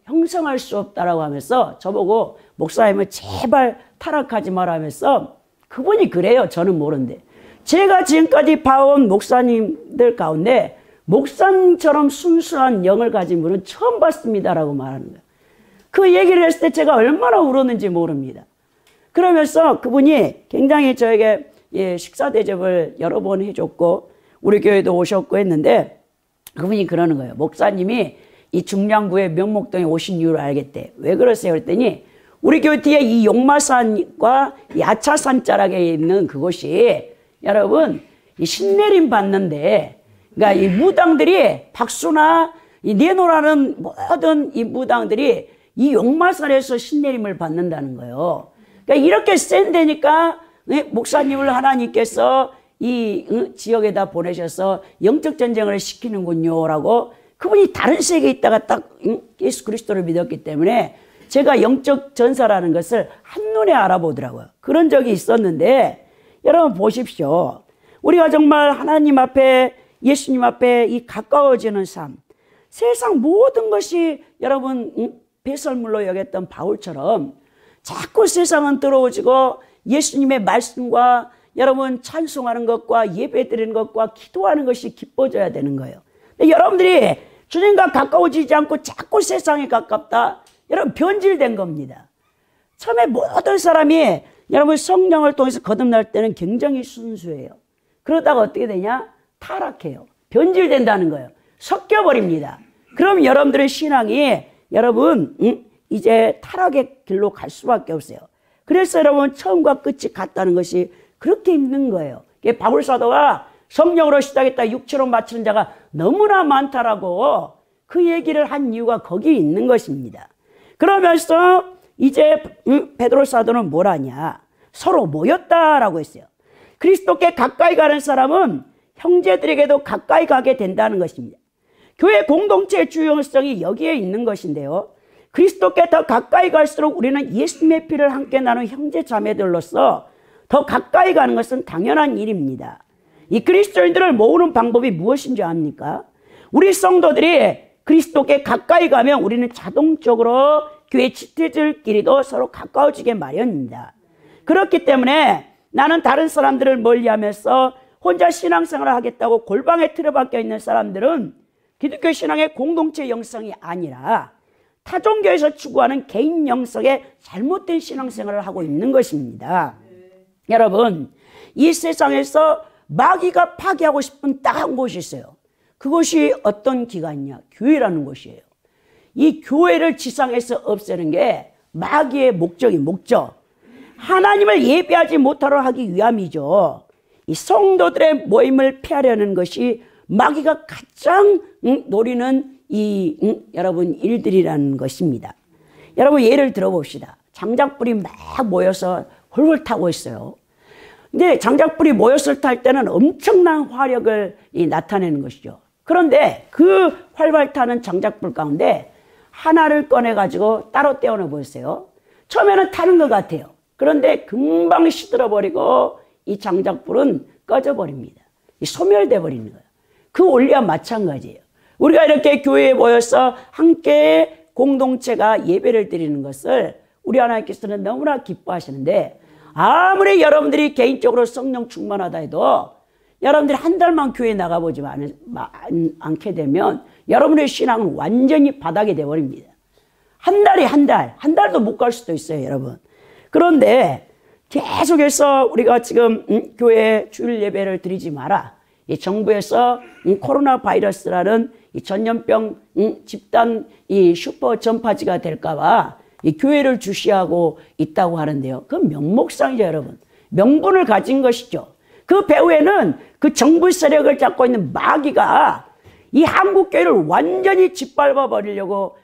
형성할 수 없다라고 하면서 저보고 목사님을 제발 타락하지 마라 하면서 그분이 그래요. 저는 모르는데. 제가 지금까지 봐온 목사님들 가운데 목사님처럼 순수한 영을 가진 분은 처음 봤습니다라고 말하는 거예요. 그 얘기를 했을 때 제가 얼마나 울었는지 모릅니다. 그러면서 그분이 굉장히 저에게 식사 대접을 여러 번 해줬고 우리 교회도 오셨고 했는데 그분이 그러는 거예요. 목사님이 이 중량구의 명목동에 오신 이유를 알겠대. 왜 그러세요? 그랬더니 우리 교회 뒤에 이 용마산과 야차산 자락에 있는 그곳이 여러분 이 신내림 받는데 그러니까 이 무당들이 박수나 이 내노라는 모든 이 무당들이 이 용마산에서 신내림을 받는다는 거예요. 그러니까 이렇게 센 데니까 목사님을 하나님께서 이 지역에다 보내셔서 영적 전쟁을 시키는군요 라고 그분이 다른 세계에 있다가 딱 예수 그리스도를 믿었기 때문에 제가 영적 전사라는 것을 한눈에 알아보더라고요. 그런 적이 있었는데 여러분 보십시오. 우리가 정말 하나님 앞에 예수님 앞에 이 가까워지는 삶, 세상 모든 것이 여러분 배설물로 여겼던 바울처럼 자꾸 세상은 들어오지고 예수님의 말씀과 여러분 찬송하는 것과 예배드리는 것과 기도하는 것이 기뻐져야 되는 거예요. 근데 여러분들이 주님과 가까워지지 않고 자꾸 세상에 가깝다. 여러분 변질된 겁니다. 처음에 모든 사람이 여러분 성령을 통해서 거듭날 때는 굉장히 순수해요. 그러다가 어떻게 되냐? 타락해요. 변질된다는 거예요. 섞여버립니다. 그럼 여러분들의 신앙이 여러분 이제 타락의 길로 갈 수밖에 없어요. 그래서 여러분 처음과 끝이 같다는 것이 그렇게 힘든 거예요. 바울 사도가 성령으로 시작했다 육체로 마치는 자가 너무나 많다라고 그 얘기를 한 이유가 거기 있는 것입니다. 그러면서 이제 베드로 사도는 뭘 하냐? 서로 모였다라고 했어요. 그리스도께 가까이 가는 사람은 형제들에게도 가까이 가게 된다는 것입니다. 교회 공동체의 주요성이 여기에 있는 것인데요. 그리스도께 더 가까이 갈수록 우리는 예수님의 피를 함께 나눈 형제 자매들로서 더 가까이 가는 것은 당연한 일입니다. 이 그리스도인들을 모으는 방법이 무엇인지 압니까? 우리 성도들이 그리스도께 가까이 가면 우리는 자동적으로 교회 지체들끼리도 서로 가까워지게 마련입니다. 그렇기 때문에 나는 다른 사람들을 멀리하면서 혼자 신앙생활을 하겠다고 골방에 틀어박혀 있는 사람들은 기독교 신앙의 공동체 영성이 아니라 타종교에서 추구하는 개인 영성의 잘못된 신앙생활을 하고 있는 것입니다. 여러분, 이 세상에서 마귀가 파괴하고 싶은 딱 한 곳이 있어요. 그것이 어떤 기관이냐? 교회라는 곳이에요. 이 교회를 지상에서 없애는 게 마귀의 목적. 하나님을 예배하지 못하러 하기 위함이죠. 이 성도들의 모임을 피하려는 것이 마귀가 가장 노리는 여러분 일들이라는 것입니다. 여러분 예를 들어봅시다. 장작불이 막 모여서 홀홀 타고 있어요. 근데 장작불이 모였을 탈 때는 엄청난 화력을 나타내는 것이죠. 그런데 그 활발 타는 장작불 가운데 하나를 꺼내가지고 따로 떼어내 보세요. 처음에는 타는 것 같아요. 그런데 금방 시들어버리고 이 장작불은 꺼져버립니다. 소멸돼 버리는 거예요. 그 원리와 마찬가지예요. 우리가 이렇게 교회에 모여서 함께 공동체가 예배를 드리는 것을 우리 하나님께서는 너무나 기뻐하시는데 아무리 여러분들이 개인적으로 성령 충만하다 해도 여러분들이 한 달만 교회에 나가보지 않게 되면 여러분의 신앙은 완전히 바닥이 돼버립니다. 한 달도 못 갈 수도 있어요, 여러분. 그런데 계속해서 우리가 지금 교회에 주일 예배를 드리지 마라. 이 정부에서 코로나 바이러스라는 이 전염병 집단 이 슈퍼 전파지가 될까봐 이 교회를 주시하고 있다고 하는데요. 그건 명목상이죠, 여러분. 명분을 가진 것이죠. 그 배후에는 그 정부 세력을 잡고 있는 마귀가 이 한국교회를 완전히 짓밟아 버리려고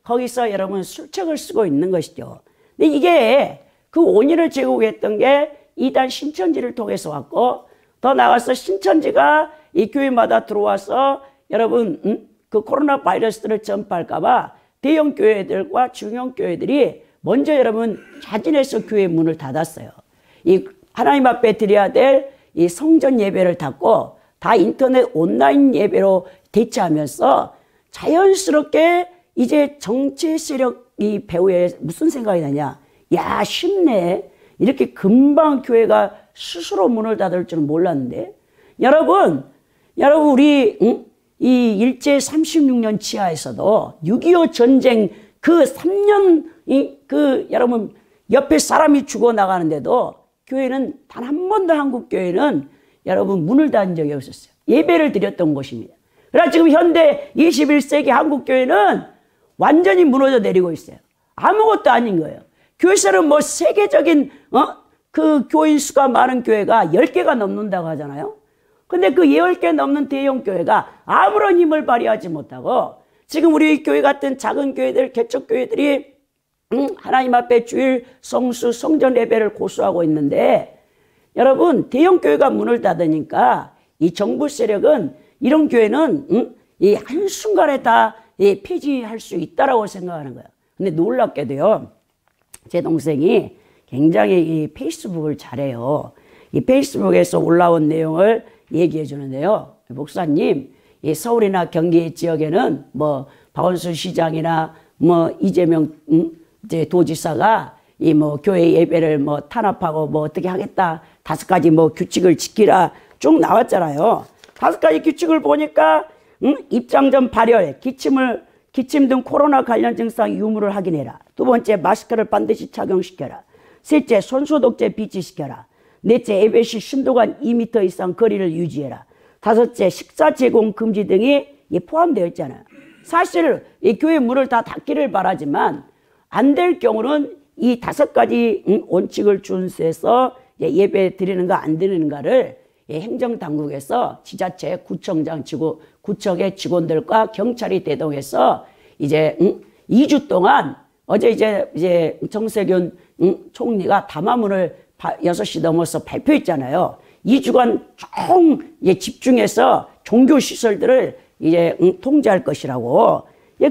거기서 여러분 술책을 쓰고 있는 것이죠. 근데 이게 그 원인을 제공했던 게 이단 신천지를 통해서 왔고, 더 나아가서 신천지가 이 교회마다 들어와서 여러분 그 코로나 바이러스를 전파할까봐 대형 교회들과 중형 교회들이 먼저 여러분 자진해서 교회 문을 닫았어요. 이 하나님 앞에 드려야 될 이 성전 예배를 닫고 다 인터넷 온라인 예배로 대체하면서 자연스럽게 이제 정치 세력 이 배후에 무슨 생각이 나냐? 야, 쉽네. 이렇게 금방 교회가 스스로 문을 닫을 줄은 몰랐는데. 여러분 우리 이 일제 36년 치하에서도 6.25 전쟁 그 3년 그 여러분 옆에 사람이 죽어나가는데도 교회는 단 한 번도 한국 교회는 여러분 문을 닫은 적이 없었어요. 예배를 드렸던 곳입니다. 그러나 지금 현대 21세기 한국 교회는 완전히 무너져 내리고 있어요. 아무것도 아닌 거예요. 교회에서는 뭐 세계적인 그 교인 수가 많은 교회가 10개가 넘는다고 하잖아요. 근데 그 10개 넘는 대형 교회가 아무런 힘을 발휘하지 못하고 지금 우리 교회 같은 작은 교회들, 개척교회들이 하나님 앞에 주일, 성수, 성전 예배를 고수하고 있는데, 여러분 대형 교회가 문을 닫으니까 이 정부 세력은 이런 교회는 이 한순간에 다 폐지할 수 있다라고 생각하는 거예요. 근데 놀랍게도요, 제 동생이 굉장히 이 페이스북을 잘해요. 이 페이스북에서 올라온 내용을 얘기해 주는데요. 목사님, 이 서울이나 경기 지역에는 뭐 박원순 시장이나 뭐 이재명 이제 도지사가 이 뭐 교회 예배를 뭐 탄압하고 뭐 어떻게 하겠다 5가지 뭐 규칙을 지키라 쭉 나왔잖아요. 5가지 규칙을 보니까 입장 전 발열, 기침 등 코로나 관련 증상 유무를 확인해라. 2번째, 마스크를 반드시 착용시켜라. 3째, 손소독제 비치시켜라. 4째, 예배 시 신도간 2m 이상 거리를 유지해라. 5째, 식사 제공 금지 등이 포함되어 있잖아요. 사실 이 교회 문을 다 닫기를 바라지만 안 될 경우는 이 5가지 원칙을 준수해서 예배 드리는가 안 드리는가를 행정당국에서 지자체, 구청장, 구청의 직원들과 경찰이 대동해서 이제 2주 동안 어제 이제 정세균 총리가 담화문을 6시 넘어서 발표했잖아요. 2주간 총 집중해서 종교시설들을 이제 통제할 것이라고.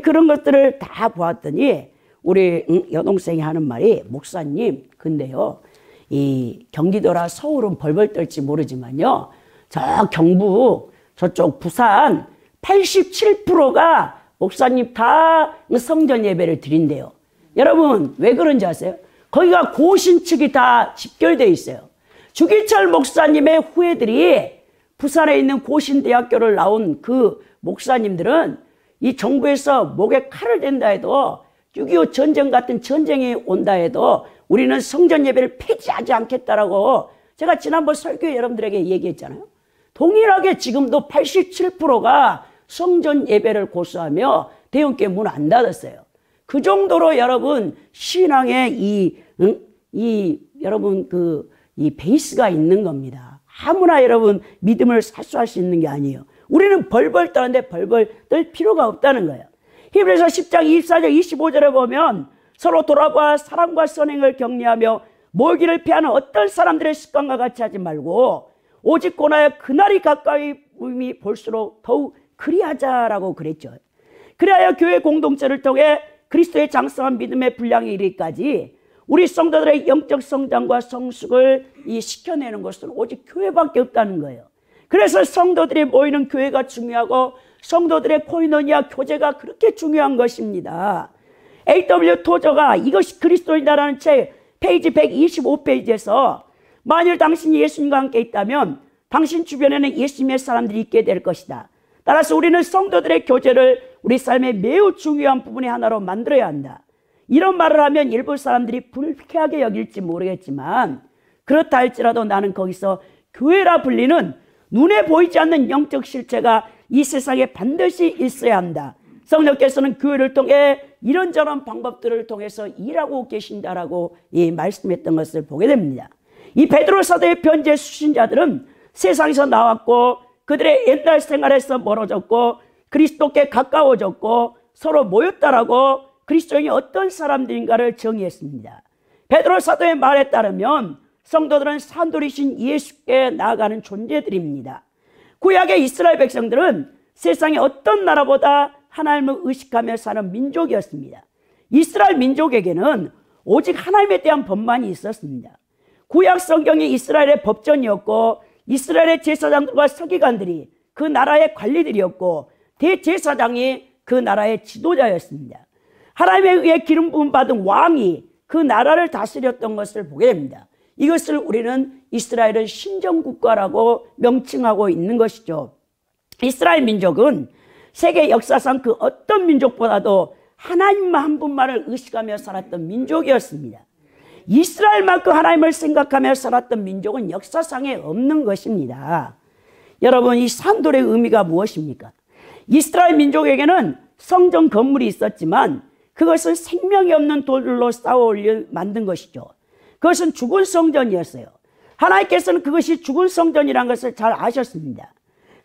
그런 것들을 다 보았더니 우리 여동생이 하는 말이, 목사님, 근데요, 이 경기도라 서울은 벌벌 떨지 모르지만요, 저 경북, 저쪽 부산 87%가 목사님 다 성전 예배를 드린대요. 여러분, 왜 그런지 아세요? 거기가 고신 측이 다 집결되어 있어요. 주기철 목사님의 후예들이 부산에 있는 고신대학교를 나온 그 목사님들은 이 정부에서 목에 칼을 댄다 해도 6.25 전쟁 같은 전쟁이 온다 해도 우리는 성전 예배를 폐지하지 않겠다라고 제가 지난번 설교에 여러분들에게 얘기했잖아요. 동일하게 지금도 87%가 성전 예배를 고수하며 대형교회 문 안 닫았어요. 그 정도로 여러분 신앙의 여러분 이 베이스가 있는 겁니다. 아무나 여러분 믿음을 사수할 수 있는 게 아니에요. 우리는 벌벌 떠는데 벌벌 떨 필요가 없다는 거예요. 히브리서 10장 24절 25절에 보면 서로 돌아봐 사랑과 선행을 격려하며 모이기를 피하는 어떤 사람들의 습관과 같이 하지 말고 오직 고나여 그날이 가까이 보임이 볼수록 더욱 그리하자라고 그랬죠. 그리하여 교회 공동체를 통해 그리스도의 장성한 믿음의 분량에 이르기까지 우리 성도들의 영적 성장과 성숙을 시켜내는 것은 오직 교회밖에 없다는 거예요. 그래서 성도들이 모이는 교회가 중요하고 성도들의 코이노니아 교제가 그렇게 중요한 것입니다. A.W. 토저가 이것이 그리스도이다라는 책 페이지 125페이지에서 만일 당신이 예수님과 함께 있다면 당신 주변에는 예수님의 사람들이 있게 될 것이다. 따라서 우리는 성도들의 교제를 우리 삶의 매우 중요한 부분의 하나로 만들어야 한다. 이런 말을 하면 일부 사람들이 불쾌하게 여길지 모르겠지만 그렇다 할지라도 나는 거기서 교회라 불리는 눈에 보이지 않는 영적 실체가 이 세상에 반드시 있어야 한다. 성령께서는 교회를 통해 이런저런 방법들을 통해서 일하고 계신다라고 말씀했던 것을 보게 됩니다. 이 베드로 사도의 편지의 수신자들은 세상에서 나왔고 그들의 옛날 생활에서 멀어졌고 그리스도께 가까워졌고 서로 모였다라고 그리스도인이 어떤 사람들인가를 정의했습니다. 베드로 사도의 말에 따르면 성도들은 산돌이신 예수께 나아가는 존재들입니다. 구약의 이스라엘 백성들은 세상의 어떤 나라보다 하나님을 의식하며 사는 민족이었습니다. 이스라엘 민족에게는 오직 하나님에 대한 법만이 있었습니다. 구약 성경이 이스라엘의 법전이었고 이스라엘의 제사장들과 서기관들이 그 나라의 관리들이었고 대제사장이 그 나라의 지도자였습니다. 하나님에 의해 기름 부음 받은 왕이 그 나라를 다스렸던 것을 보게 됩니다. 이것을 우리는 이스라엘은 신정국가라고 명칭하고 있는 것이죠. 이스라엘 민족은 세계 역사상 그 어떤 민족보다도 하나님만 한 분만을 의식하며 살았던 민족이었습니다. 이스라엘만큼 하나님을 생각하며 살았던 민족은 역사상에 없는 것입니다. 여러분, 이 산돌의 의미가 무엇입니까? 이스라엘 민족에게는 성전 건물이 있었지만 그것은 생명이 없는 돌들로 쌓아 올려 만든 것이죠. 그것은 죽은 성전이었어요. 하나님께서는 그것이 죽은 성전이라는 것을 잘 아셨습니다.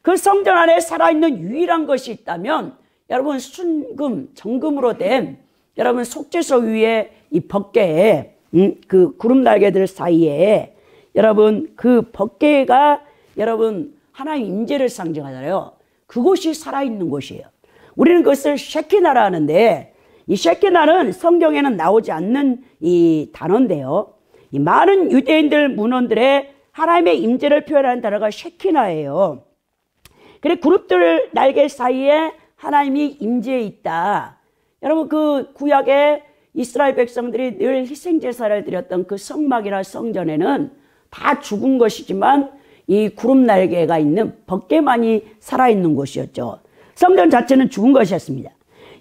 그 성전 안에 살아있는 유일한 것이 있다면 여러분, 순금, 정금으로 된 여러분 속죄소 위에 이 법궤에 그 구름 날개들 사이에 여러분 그 법궤가 여러분 하나님의 임재를 상징하잖아요. 그곳이 살아있는 곳이에요. 우리는 그것을 셰키나라 하는데 이 셰키나는 성경에는 나오지 않는 이 단어인데요. 이 많은 유대인들 문헌들의 하나님의 임재를 표현하는 단어가 셰키나예요. 그래 그룹들 날개 사이에 하나님이 임재해 있다. 여러분 그 구약의 이스라엘 백성들이 늘 희생제사를 드렸던 그 성막이나 성전에는 다 죽은 것이지만 이 구름 날개가 있는 법궤만이 살아있는 곳이었죠. 성전 자체는 죽은 것이었습니다.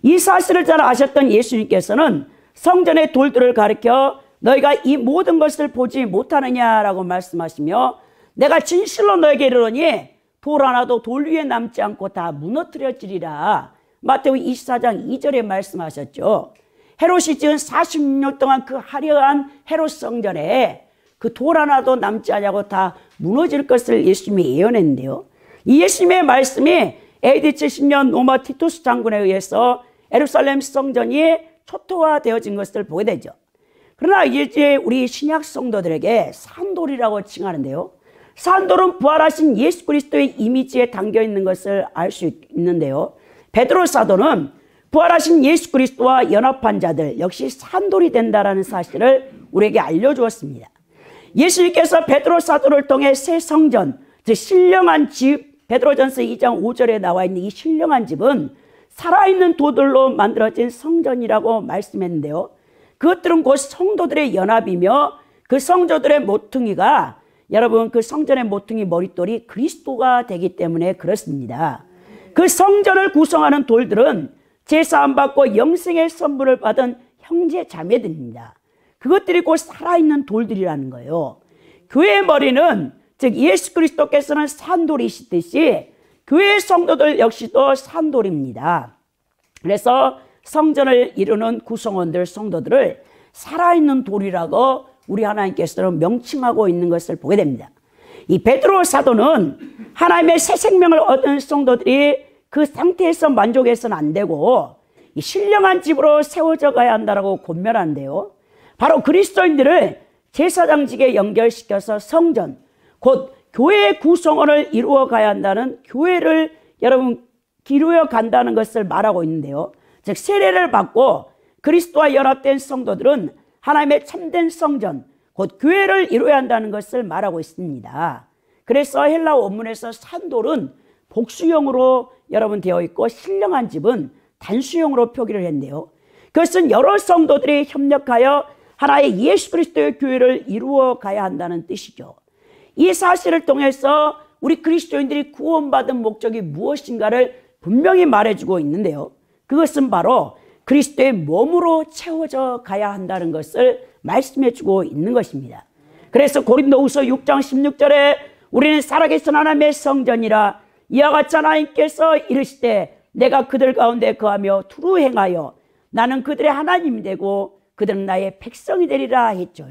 이 사실을 잘 아셨던 예수님께서는 성전의 돌들을 가리켜 너희가 이 모든 것을 보지 못하느냐라고 말씀하시며 내가 진실로 너에게 이르노니 돌 하나도 돌 위에 남지 않고 다 무너뜨려지리라. 마태복음 24장 2절에 말씀하셨죠. 헤롯이 지은 46년 동안 그 화려한 헤롯 성전에 그 돌 하나도 남지 않냐고 다 무너질 것을 예수님이 예언했는데요. 이 예수님의 말씀이 AD 70년 로마 티투스 장군에 의해서 예루살렘 성전이 초토화되어진 것을 보게 되죠. 그러나 이제 우리 신약 성도들에게 산돌이라고 칭하는데요. 산돌은 부활하신 예수 그리스도의 이미지에 담겨 있는 것을 알 수 있는데요. 베드로 사도는 부활하신 예수 그리스도와 연합한 자들 역시 산돌이 된다라는 사실을 우리에게 알려주었습니다. 예수님께서 베드로 사도를 통해 새 성전, 즉 신령한 집, 베드로전서 2장 5절에 나와 있는 이 신령한 집은 살아있는 돌들로 만들어진 성전이라고 말씀했는데요. 그것들은 곧 성도들의 연합이며 그 성도들의 모퉁이가 여러분 그 성전의 모퉁이 머릿돌이 그리스도가 되기 때문에 그렇습니다. 그 성전을 구성하는 돌들은 제사 안 받고 영생의 선물을 받은 형제 자매들입니다. 그것들이 곧 살아있는 돌들이라는 거예요. 교회의 머리는 즉 예수 그리스도께서는 산돌이시듯이 교회의 성도들 역시도 산돌입니다. 그래서 성전을 이루는 구성원들 성도들을 살아있는 돌이라고 우리 하나님께서는 명칭하고 있는 것을 보게 됩니다. 이 베드로 사도는 하나님의 새 생명을 얻은 성도들이 그 상태에서 만족해서는 안 되고 이 신령한 집으로 세워져 가야 한다고 권면하는데요. 바로 그리스도인들을 제사장직에 연결시켜서 성전, 곧 교회의 구성원을 이루어 가야 한다는 교회를 여러분 기르어 간다는 것을 말하고 있는데요. 즉 세례를 받고 그리스도와 연합된 성도들은 하나님의 참된 성전, 곧 교회를 이루어야 한다는 것을 말하고 있습니다. 그래서 헬라어 원문에서 산돌은 복수형으로 여러분 되어 있고 신령한 집은 단수형으로 표기를 했는데요. 그것은 여러 성도들이 협력하여 하나의 예수 그리스도의 교회를 이루어 가야 한다는 뜻이죠. 이 사실을 통해서 우리 그리스도인들이 구원받은 목적이 무엇인가를 분명히 말해주고 있는데요. 그것은 바로 그리스도의 몸으로 채워져 가야 한다는 것을 말씀해주고 있는 것입니다. 그래서 고린도후서 6장 16절에 우리는 살아계신 하나님의 성전이라 이와 같이 하나님께서 이르시되 내가 그들 가운데 거하며 두루 행하여 나는 그들의 하나님이 되고 그들은 나의 백성이 되리라 했죠.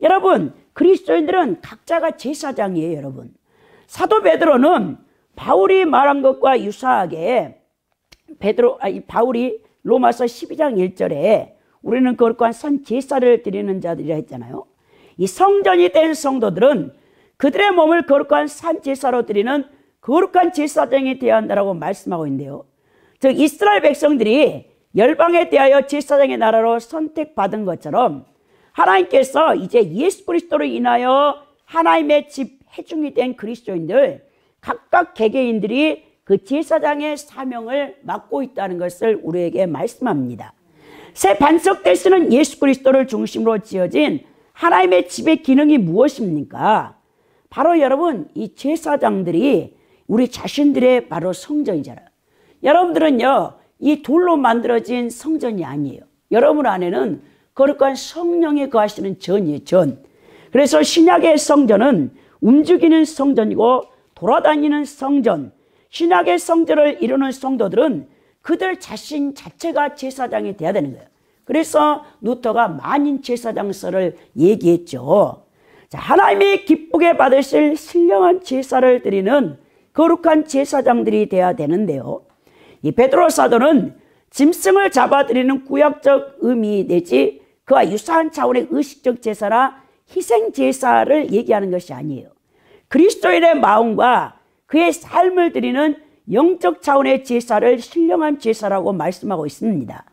여러분 그리스도인들은 각자가 제사장이에요, 여러분. 사도 베드로는 바울이 말한 것과 유사하게 바울이 로마서 12장 1절에 우리는 거룩한 선 제사를 드리는 자들이라 했잖아요. 이 성전이 된 성도들은 그들의 몸을 거룩한 산 제사로 드리는 거룩한 제사장이 되어야 한다고 말씀하고 있는데요. 즉 이스라엘 백성들이 열방에 대하여 제사장의 나라로 선택받은 것처럼 하나님께서 이제 예수 그리스도로 인하여 하나님의 집 회중이 된 그리스도인들 각각 개개인들이 그 제사장의 사명을 맡고 있다는 것을 우리에게 말씀합니다. 새 반석 되시는 예수 그리스도를 중심으로 지어진 하나님의 집의 기능이 무엇입니까? 바로 여러분 이 제사장들이 우리 자신들의 바로 성전이잖아요. 여러분들은요 이 돌로 만들어진 성전이 아니에요. 여러분 안에는 거룩한 성령이 거하시는 전이에요. 전. 그래서 신약의 성전은 움직이는 성전이고 돌아다니는 성전, 신약의 성전을 이루는 성도들은 그들 자신 자체가 제사장이 돼야 되는 거예요. 그래서 루터가 만인 제사장설을 얘기했죠. 자, 하나님이 기쁘게 받으실 신령한 제사를 드리는 거룩한 제사장들이 돼야 되는데요. 이 베드로 사도는 짐승을 잡아드리는 구약적 의미 내지 그와 유사한 차원의 의식적 제사나 희생 제사를 얘기하는 것이 아니에요. 그리스도인의 마음과 그의 삶을 드리는 영적 차원의 제사를 신령한 제사라고 말씀하고 있습니다.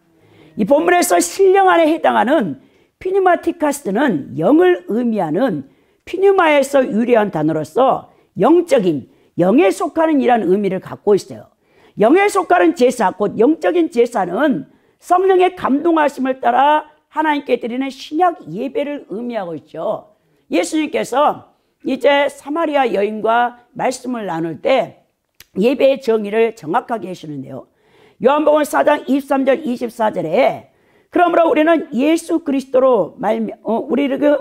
이 본문에서 신령한에 해당하는 피뉴마티카스는 영을 의미하는 피뉴마에서 유래한 단어로서 영적인, 영에 속하는 이라는 의미를 갖고 있어요. 영에 속하는 제사, 곧 영적인 제사는 성령의 감동하심을 따라 하나님께 드리는 신약 예배를 의미하고 있죠. 예수님께서 이제 사마리아 여인과 말씀을 나눌 때 예배의 정의를 정확하게 해주는데요. 요한복음 4장 23절 24절에 그러므로 우리는 예수 그리스도로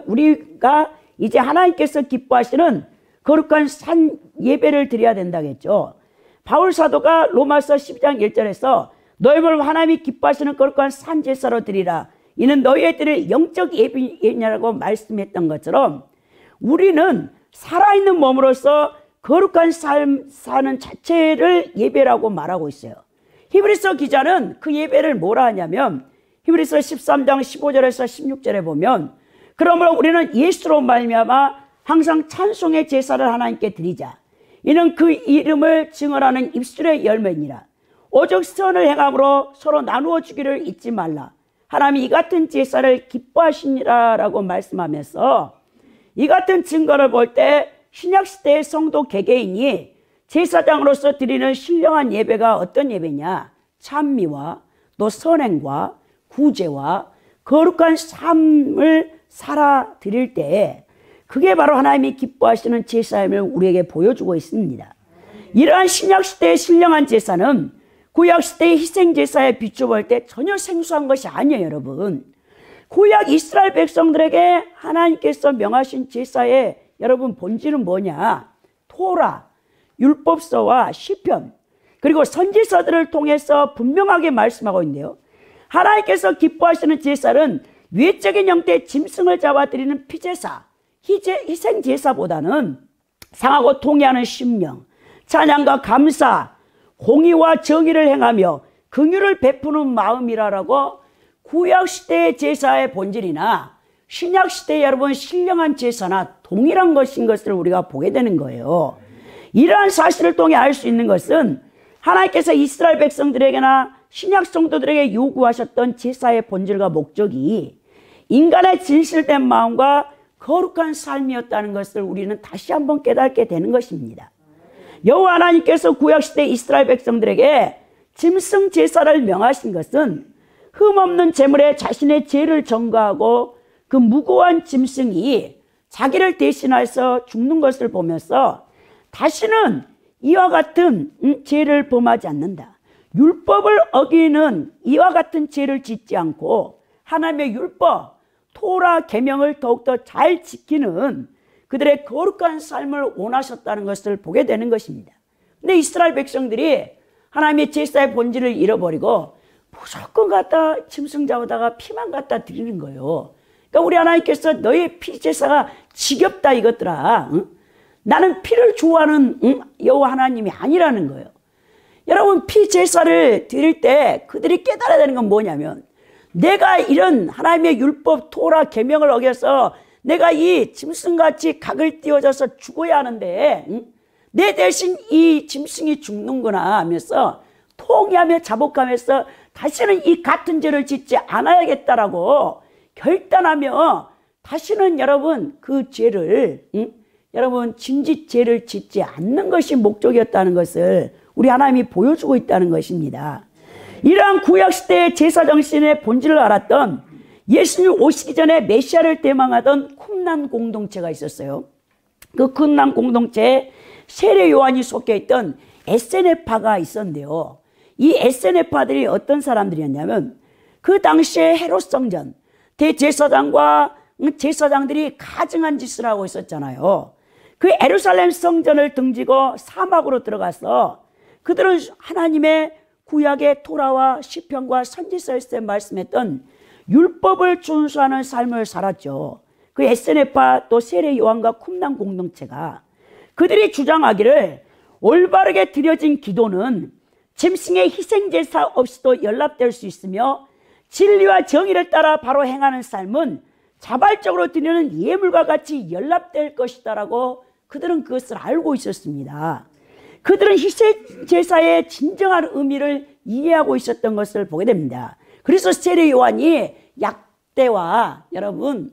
우리가 이제 하나님께서 기뻐하시는 거룩한 산 예배를 드려야 된다겠죠. 바울 사도가 로마서 12장 1절에서 너희 몸을 하나님이 기뻐하시는 거룩한 산 제사로 드리라. 이는 너희의 드릴 영적 예배냐라고 말씀했던 것처럼 우리는 살아있는 몸으로서 거룩한 삶 사는 자체를 예배라고 말하고 있어요. 히브리서 기자는 그 예배를 뭐라 하냐면 히브리서 13장 15절에서 16절에 보면 그러므로 우리는 예수로 말미암아 항상 찬송의 제사를 하나님께 드리자. 이는 그 이름을 증언하는 입술의 열매니라. 오직 선을 행함으로 서로 나누어 주기를 잊지 말라. 하나님이 이 같은 제사를 기뻐하시니라라고 말씀하면서 이 같은 증거를 볼 때 신약시대의 성도 개개인이 제사장으로서 드리는 신령한 예배가 어떤 예배냐? 찬미와 또 선행과 구제와 거룩한 삶을 살아 드릴 때 그게 바로 하나님이 기뻐하시는 제사임을 우리에게 보여주고 있습니다. 이러한 신약시대의 신령한 제사는 구약시대의 희생제사에 비춰볼 때 전혀 생소한 것이 아니에요, 여러분. 구약 이스라엘 백성들에게 하나님께서 명하신 제사의 여러분 본질은 뭐냐? 토라, 율법서와 시편 그리고 선지서들을 통해서 분명하게 말씀하고 있는데요. 하나님께서 기뻐하시는 제사는 외적인 형태의 짐승을 잡아드리는 피제사, 희생제사보다는 상하고 통회하는 심령, 찬양과 감사, 공의와 정의를 행하며 긍휼을 베푸는 마음이라고 구약시대의 제사의 본질이나 신약시대의 여러분 신령한 제사나 동일한 것인 것을 우리가 보게 되는 거예요. 이러한 사실을 통해 알 수 있는 것은 하나님께서 이스라엘 백성들에게나 신약 성도들에게 요구하셨던 제사의 본질과 목적이 인간의 진실된 마음과 거룩한 삶이었다는 것을 우리는 다시 한번 깨닫게 되는 것입니다. 여호와 하나님께서 구약시대 이스라엘 백성들에게 짐승 제사를 명하신 것은 흠없는 제물에 자신의 죄를 전가하고 그 무고한 짐승이 자기를 대신해서 죽는 것을 보면서 다시는 이와 같은 죄를 범하지 않는다. 율법을 어기는 이와 같은 죄를 짓지 않고 하나님의 율법, 토라 계명을 더욱더 잘 지키는 그들의 거룩한 삶을 원하셨다는 것을 보게 되는 것입니다. 근데 이스라엘 백성들이 하나님의 제사의 본질을 잃어버리고 무조건 갖다 짐승 잡아다가 피만 갖다 드리는 거예요. 그러니까 우리 하나님께서 너의 피제사가 지겹다 이것들아. 응? 나는 피를 좋아하는 여호와 하나님이 아니라는 거예요. 여러분, 피제사를 드릴 때 그들이 깨달아야 되는 건 뭐냐면, 내가 이런 하나님의 율법 토라 계명을 어겨서 내가 이 짐승같이 각을 띄워져서 죽어야 하는데, 응? 내 대신 이 짐승이 죽는구나 하면서 통회하며 자복하면서 다시는 이 같은 죄를 짓지 않아야겠다라고 결단하며 다시는 여러분 그 죄를 여러분 짐짓 죄를 짓지 않는 것이 목적이었다는 것을 우리 하나님이 보여주고 있다는 것입니다. 이러한 구약시대의 제사 정신의 본질을 알았던 예수님 오시기 전에 메시아를 대망하던 쿰난 공동체가 있었어요. 그 쿰난 공동체에 세례 요한이 속해 있던 에세네파가 있었는데요. 이 에세네파들이 어떤 사람들이었냐면, 그 당시에 헤롯 성전 대제사장과 제사장들이 가증한 짓을 하고 있었잖아요. 그 예루살렘 성전을 등지고 사막으로 들어가서 그들은 하나님의 구약의 토라와 시편과 선지서에서 말씀했던 율법을 준수하는 삶을 살았죠. 그 에세네파 또 세례 요한과 쿰난 공동체가 그들이 주장하기를 올바르게 드려진 기도는 짐승의 희생제사 없이도 연락될 수 있으며, 진리와 정의를 따라 바로 행하는 삶은 자발적으로 드리는 예물과 같이 연락될 것이다라고 그들은 그것을 알고 있었습니다. 그들은 희생제사의 진정한 의미를 이해하고 있었던 것을 보게 됩니다. 그래서 세례 요한이 약대와 여러분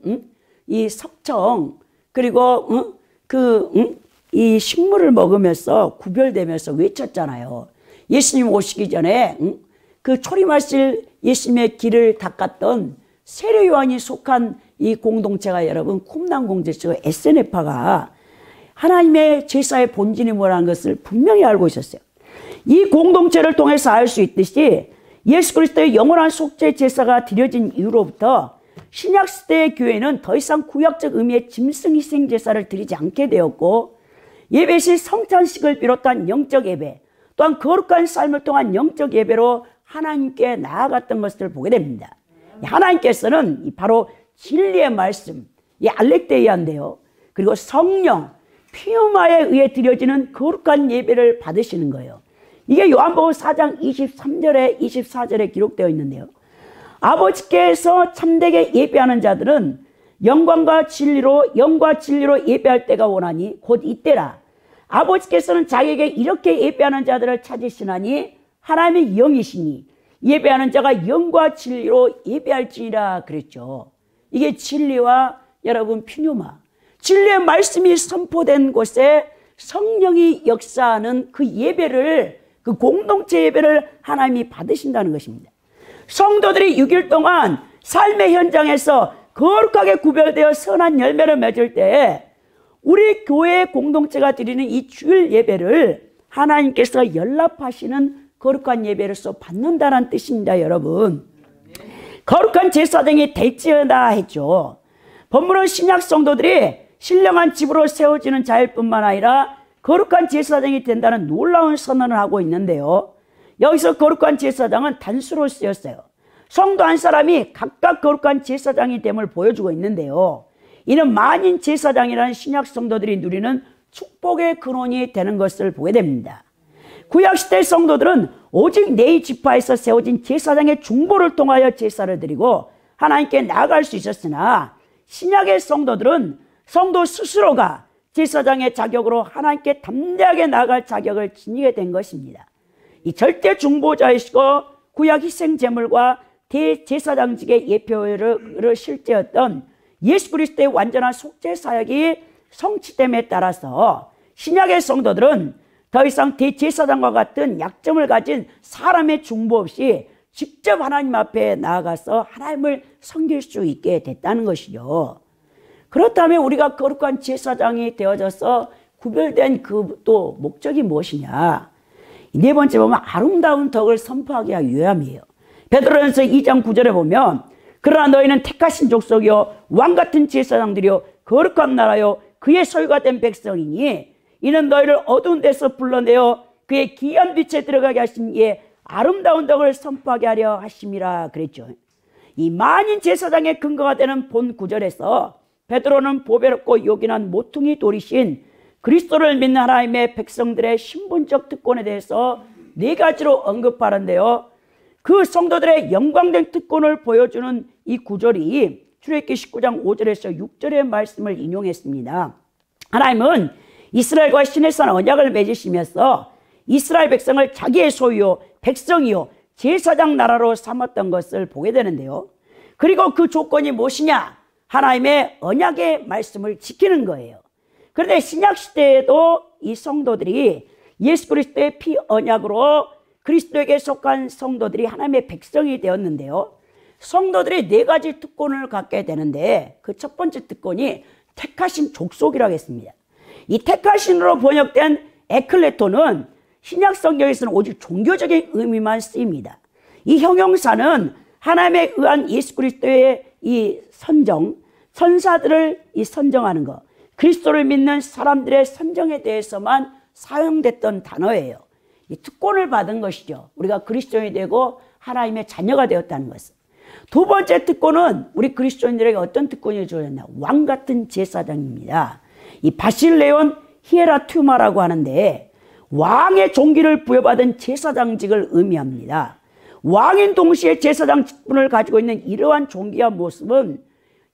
이 석청 그리고 이 식물을 먹으면서 구별되면서 외쳤잖아요. 예수님 오시기 전에 그 초림하실 예수님의 길을 닦았던 세례 요한이 속한 이 공동체가 여러분 쿰난 공동체가 에세네파가 하나님의 제사의 본질이 뭐라는 것을 분명히 알고 있었어요. 이 공동체를 통해서 알 수 있듯이 예수 그리스도의 영원한 속죄 제사가 드려진 이후로부터 신약시대의 교회는 더 이상 구약적 의미의 짐승 희생 제사를 드리지 않게 되었고, 예배 시 성찬식을 비롯한 영적 예배, 또한 거룩한 삶을 통한 영적 예배로 하나님께 나아갔던 것을 보게 됩니다. 하나님께서는 바로 진리의 말씀, 이 알렉데이아인데요, 그리고 성령, 피우마에 의해 드려지는 거룩한 예배를 받으시는 거예요. 이게 요한복음 4장 23절에 24절에 기록되어 있는데요. 아버지께서 참되게 예배하는 자들은 영과 진리로 예배할 때가 오나니 곧 이때라. 아버지께서는 자기에게 이렇게 예배하는 자들을 찾으시나니 하나님의 영이시니 예배하는 자가 영과 진리로 예배할지니라 그랬죠. 이게 진리와 여러분 피뉴마, 진리의 말씀이 선포된 곳에 성령이 역사하는 그 예배를, 그 공동체 예배를 하나님이 받으신다는 것입니다. 성도들이 6일 동안 삶의 현장에서 거룩하게 구별되어 선한 열매를 맺을 때 우리 교회의 공동체가 드리는 이 주일 예배를 하나님께서 연락하시는 거룩한 예배로서 받는다는 뜻입니다. 여러분, 거룩한 제사장이 될지어다 했죠. 본문은 신약 성도들이 신령한 집으로 세워지는 자일 뿐만 아니라 거룩한 제사장이 된다는 놀라운 선언을 하고 있는데요. 여기서 거룩한 제사장은 단수로 쓰였어요. 성도 한 사람이 각각 거룩한 제사장이 됨을 보여주고 있는데요. 이는 만인 제사장이라는 신약 성도들이 누리는 축복의 근원이 되는 것을 보게 됩니다. 구약시대 성도들은 오직 네 지파에서 세워진 제사장의 중보를 통하여 제사를 드리고 하나님께 나아갈 수 있었으나, 신약의 성도들은 성도 스스로가 제사장의 자격으로 하나님께 담대하게 나아갈 자격을 지니게 된 것입니다. 이 절대 중보자이시고 구약 희생 제물과 대제사장직의 예표를 실제였던 예수 그리스도의 완전한 속죄 사역이 성취됨에 따라서 신약의 성도들은 더 이상 대제사장과 같은 약점을 가진 사람의 중보 없이 직접 하나님 앞에 나아가서 하나님을 섬길 수 있게 됐다는 것이죠. 그렇다면 우리가 거룩한 제사장이 되어져서 구별된 그 또 목적이 무엇이냐? 네 번째 보면 아름다운 덕을 선포하기 위함이에요. 베드로전서 2장 9절에 보면 그러나 너희는 택하신 족속이요 왕같은 제사장들이요 거룩한 나라요 그의 소유가 된 백성이니 이는 너희를 어두운 데서 불러내어 그의 귀한 빛에 들어가게 하신 이의 아름다운 덕을 선포하게 하려 하심이라 그랬죠. 이 만인 제사장의 근거가 되는 본 구절에서 베드로는 보배롭고 요긴한 모퉁이 돌이신 그리스도를 믿는 하나님의 백성들의 신분적 특권에 대해서 네 가지로 언급하는데요. 그 성도들의 영광된 특권을 보여주는 이 구절이 출애굽기 19장 5절에서 6절의 말씀을 인용했습니다. 하나님은 이스라엘과 시내산 언약을 맺으시면서 이스라엘 백성을 자기의 소유요 백성이요 제사장 나라로 삼았던 것을 보게 되는데요. 그리고 그 조건이 무엇이냐? 하나님의 언약의 말씀을 지키는 거예요. 그런데 신약시대에도 이 성도들이 예수 그리스도의 피 언약으로 그리스도에게 속한 성도들이 하나님의 백성이 되었는데요. 성도들이 네 가지 특권을 갖게 되는데 그 첫 번째 특권이 택하신 족속이라고 했습니다. 이 택하신으로 번역된 에클레토는 신약 성경에서는 오직 종교적인 의미만 쓰입니다. 이 형용사는 하나님에 의한 예수 그리스도의 이 선정, 선사들을 이 선정하는 것, 그리스도를 믿는 사람들의 선정에 대해서만 사용됐던 단어예요. 이 특권을 받은 것이죠. 우리가 그리스도인이 되고 하나님의 자녀가 되었다는 것은. 두 번째 특권은 우리 그리스도인들에게 어떤 특권이 주어졌나? 왕 같은 제사장입니다. 이 바실레온 히에라투마라고 하는데 왕의 종기를 부여받은 제사장직을 의미합니다. 왕인 동시에 제사장 직분을 가지고 있는 이러한 종기와 모습은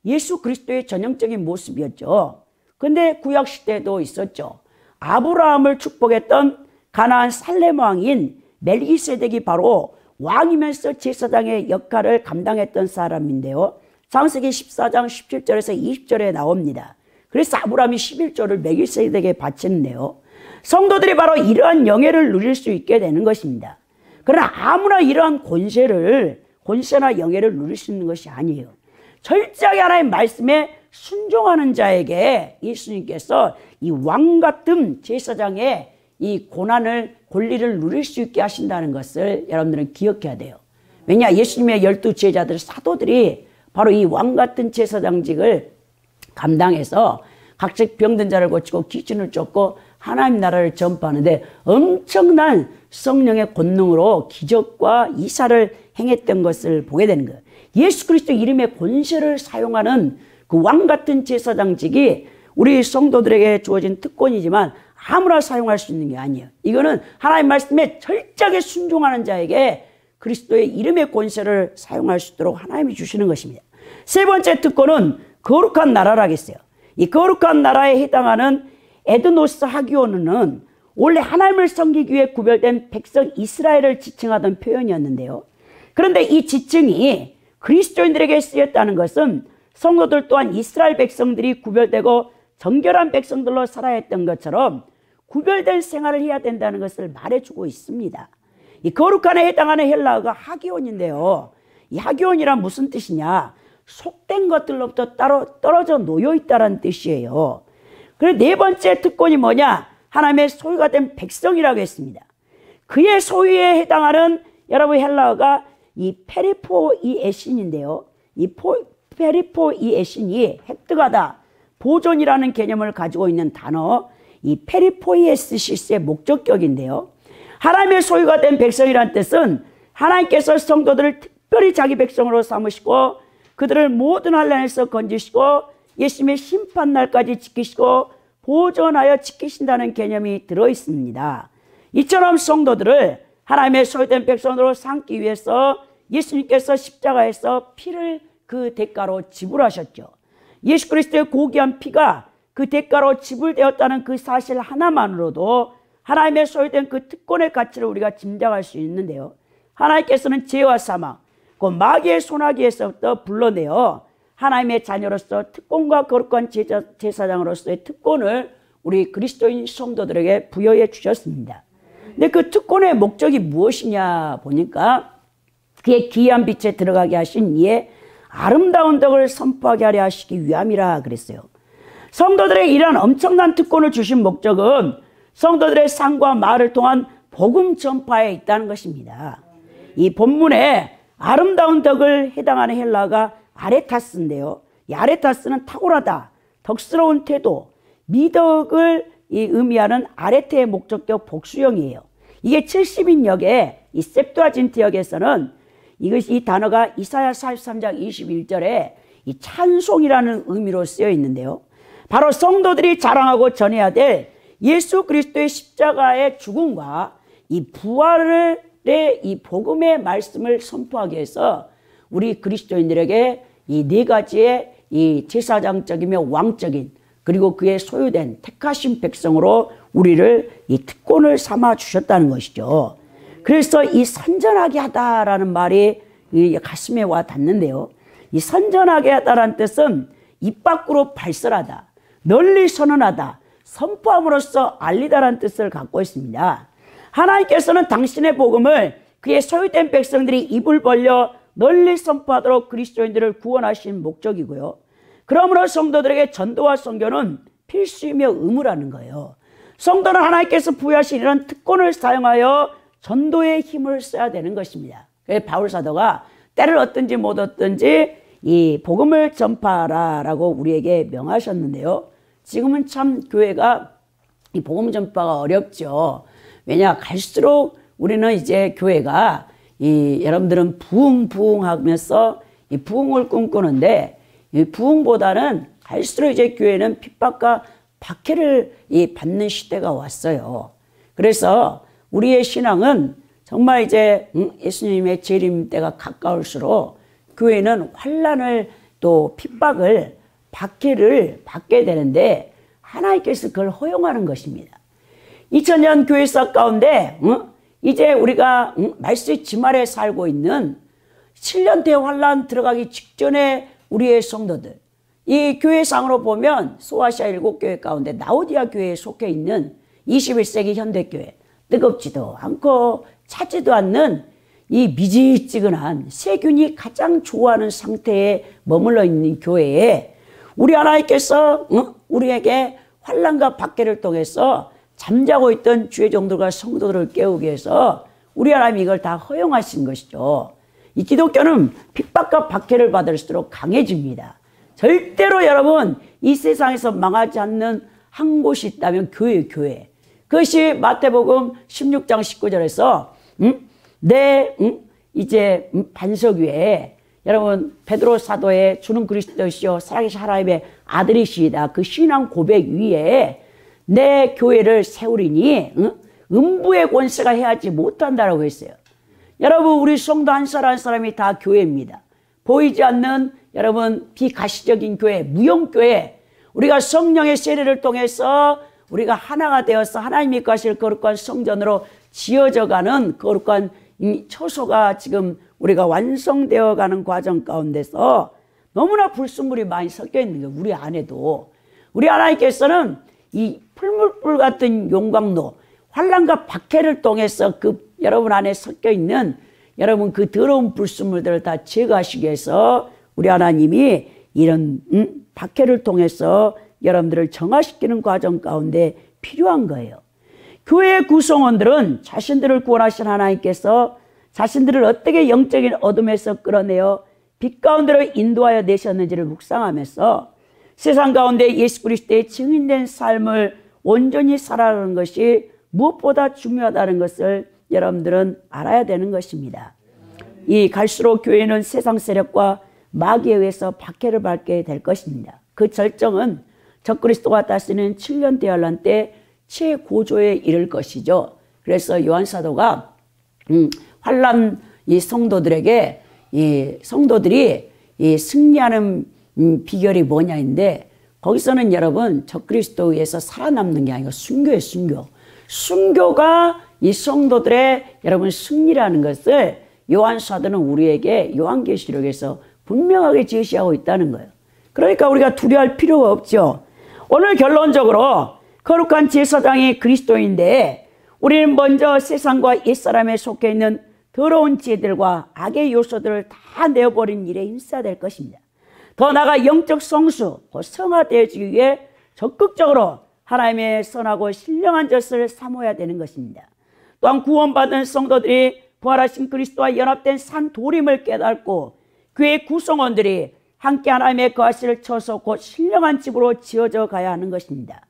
예수 그리스도의 전형적인 모습이었죠. 그런데 구약시대에도 있었죠. 아브라함을 축복했던 가나안 살렘 왕인 멜기세덱이 바로 왕이면서 제사장의 역할을 감당했던 사람인데요. 창세기 14장 17절에서 20절에 나옵니다. 그래서 아브라함이 11조를 멜기세덱에게 바치는데요. 성도들이 바로 이러한 영예를 누릴 수 있게 되는 것입니다. 그러나 아무나 이러한 권세나 영예를 누릴 수 있는 것이 아니에요. 철저하게 하나님의 말씀에 순종하는 자에게 예수님께서 이 왕 같은 제사장의 이 권리를 누릴 수 있게 하신다는 것을 여러분들은 기억해야 돼요. 왜냐? 예수님의 12 제자들 사도들이 바로 이 왕 같은 제사장직을 감당해서 각종 병든 자를 고치고 귀신을 쫓고 하나님 나라를 전파하는데 엄청난 성령의 권능으로 기적과 이사를 행했던 것을 보게 되는 거예요. 예수 그리스도 이름의 권세를 사용하는 그 왕 같은 제사장직이 우리 성도들에게 주어진 특권이지만 아무나 사용할 수 있는 게 아니에요. 이거는 하나님 말씀에 철저하게 순종하는 자에게 그리스도의 이름의 권세를 사용할 수 있도록 하나님이 주시는 것입니다. 세 번째 특권은 거룩한 나라라겠어요. 이 거룩한 나라에 해당하는 에드노스 하기오는 원래 하나님을 섬기기 위해 구별된 백성 이스라엘을 지칭하던 표현이었는데요. 그런데 이 지칭이 그리스도인들에게 쓰였다는 것은 성도들 또한 이스라엘 백성들이 구별되고 정결한 백성들로 살아야 했던 것처럼 구별된 생활을 해야 된다는 것을 말해주고 있습니다. 이 거룩한에 해당하는 헬라어가 하기온인데요. 이 하기온이란 무슨 뜻이냐? 속된 것들로부터 따로 떨어져 놓여있다는 뜻이에요. 그리고 네 번째 특권이 뭐냐? 하나님의 소유가 된 백성이라고 했습니다. 그의 소유에 해당하는 여러분 헬라어가 이 페리포이에신인데요. 이 페리포이에신이 획득하다, 보존이라는 개념을 가지고 있는 단어, 이 페리포이에스시스의 목적격인데요. 하나님의 소유가 된 백성이라는 뜻은 하나님께서 성도들을 특별히 자기 백성으로 삼으시고 그들을 모든 환난에서 건지시고 예수님의 심판날까지 지키시고 보존하여 지키신다는 개념이 들어있습니다. 이처럼 성도들을 하나님의 소유된 백성으로 삼기 위해서 예수님께서 십자가에서 피를 그 대가로 지불하셨죠. 예수 그리스도의 고귀한 피가 그 대가로 지불되었다는 그 사실 하나만으로도 하나님의 소유된 그 특권의 가치를 우리가 짐작할 수 있는데요. 하나님께서는 죄와 사망, 그 마귀의 소나기에서부터 불러내어 하나님의 자녀로서 특권과 거룩한 제사장으로서의 특권을 우리 그리스도인 성도들에게 부여해 주셨습니다. 근데 그 특권의 목적이 무엇이냐 보니까 그의 기이한 빛에 들어가게 하신 이의 아름다운 덕을 선포하게 하려 하시기 위함이라 그랬어요. 성도들에게 이러한 엄청난 특권을 주신 목적은 성도들의 삶과 말을 통한 복음 전파에 있다는 것입니다. 이 본문에 아름다운 덕을 해당하는 헬라어가 아레타스인데요. 이 아레타스는 탁월하다, 덕스러운 태도, 미덕을 의미하는 아레테의 목적격 복수형이에요. 이게 70인역의 이 셉투아진트 역에서는 이것이 이 단어가 이사야 43장 21절에 이 찬송이라는 의미로 쓰여 있는데요. 바로 성도들이 자랑하고 전해야 될 예수 그리스도의 십자가의 죽음과 이 부활의 이 복음의 말씀을 선포하기 위해서 우리 그리스도인들에게 이 네 가지의 이 제사장적이며 왕적인 그리고 그의 소유된 택하신 백성으로 우리를 이 특권을 삼아 주셨다는 것이죠. 그래서 이 선전하게 하다라는 말이 이 가슴에 와 닿는데요. 이 선전하게 하다라는 뜻은 입 밖으로 발설하다, 널리 선언하다, 선포함으로써 알리다라는 뜻을 갖고 있습니다. 하나님께서는 당신의 복음을 그의 소유된 백성들이 입을 벌려 널리 선포하도록 그리스도인들을 구원하신 목적이고요. 그러므로 성도들에게 전도와 선교는 필수이며 의무라는 거예요. 성도는 하나님께서 부여하신 이런 특권을 사용하여 전도의 힘을 써야 되는 것입니다. 그래서 바울 사도가 때를 얻든지 못 얻든지 이 복음을 전파하라라고 우리에게 명하셨는데요. 지금은 참 교회가 이 복음 전파가 어렵죠. 왜냐, 갈수록 우리는 이제 교회가 여러분들은 부흥하면서 이 부흥을 꿈꾸는데, 이 부흥보다는 갈수록 이제 교회는 핍박과 박해를 받는 시대가 왔어요. 그래서 우리의 신앙은 정말 이제 예수님의 재림 때가 가까울수록 교회는 환난을 또 핍박을 박해를 받게 되는데 하나님께서 그걸 허용하는 것입니다. 2000년 교회사 가운데 이제 우리가 말씀의 지말에 살고 있는 7년 대환란 들어가기 직전에 우리의 성도들, 이 교회상으로 보면 소아시아 7교회 가운데 라오디아 교회에 속해 있는 21세기 현대교회, 뜨겁지도 않고 차지도 않는 이 미지찌근한 세균이 가장 좋아하는 상태에 머물러 있는 교회에 우리 하나님께서 우리에게 환난과 박해를 통해서 잠자고 있던 주의 종들과 성도들을 깨우기 위해서 우리 하나님이 이걸 다 허용하신 것이죠. 이 기독교는 핍박과 박해를 받을수록 강해집니다. 절대로 여러분 이 세상에서 망하지 않는 한 곳이 있다면 교회. 그것이 마태복음 16장 19절에서 이제 반석 위에 여러분 베드로 사도의 주는 그리스도시요 살아계신 하나님의 아들이시다. 그 신앙 고백 위에 내 교회를 세우리니 음부의 권세가 해하지 못한다라고 했어요. 여러분 우리 성도 한 사람 한 사람이 다 교회입니다. 보이지 않는 여러분 비가시적인 교회, 무용교회, 우리가 성령의 세례를 통해서 우리가 하나가 되어서 하나님이 가실 거룩한 성전으로 지어져가는 거룩한 이 처소가 지금 우리가 완성되어 가는 과정 가운데서 너무나 불순물이 많이 섞여 있는 거예요. 우리 안에도. 우리 하나님께서는 이 풀물불 같은 용광로, 환난과 박해를 통해서 그 여러분 안에 섞여 있는 여러분 그 더러운 불순물들을 다 제거하시기 위해서 우리 하나님이 이런 박해를 통해서 여러분들을 정화시키는 과정 가운데 필요한 거예요. 교회 구성원들은 자신들을 구원하신 하나님께서 자신들을 어떻게 영적인 어둠에서 끌어내어 빛 가운데로 인도하여 내셨는지를 묵상하면서 세상 가운데 예수 그리스도의 증인된 삶을 온전히 살아가는 것이 무엇보다 중요하다는 것을 여러분들은 알아야 되는 것입니다. 이 갈수록 교회는 세상 세력과 마귀에 의해서 박해를 받게 될 것입니다. 그 절정은 적그리스도가 다스리는 7년 대환란 때 최고조에 이를 것이죠. 그래서 요한 사도가 환난 이 성도들에게 이 성도들이 이 승리하는 비결이 뭐냐인데 거기서는 여러분 적그리스도에 의해서 살아남는 게 아니고 순교예요. 순교가 이 성도들의 여러분 승리라는 것을 요한 사도는 우리에게 요한계시록에서 분명하게 제시하고 있다는 거예요. 그러니까 우리가 두려워할 필요가 없죠. 오늘 결론적으로 거룩한 제사장이 그리스도인데 우리는 먼저 세상과 옛사람에 속해 있는 더러운 지혜들과 악의 요소들을 다 내어버린 일에 힘써야 될 것입니다. 더 나아가 영적 성수, 성화되어지기 위해 적극적으로 하나님의 선하고 신령한 젖을 삼아야 되는 것입니다. 또한 구원받은 성도들이 부활하신 그리스도와 연합된 산 도림을 깨닫고 교회 구성원들이 함께 하나님의 거하실 처소 곧 신령한 집으로 지어져 가야 하는 것입니다.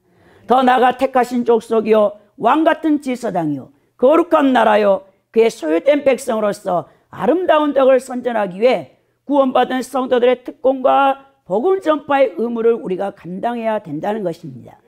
더 나아가 택하신 족속이요 왕같은 제사장이요 거룩한 나라요 그의 소유된 백성으로서 아름다운 덕을 선전하기 위해 구원받은 성도들의 특권과 복음 전파의 의무를 우리가 감당해야 된다는 것입니다.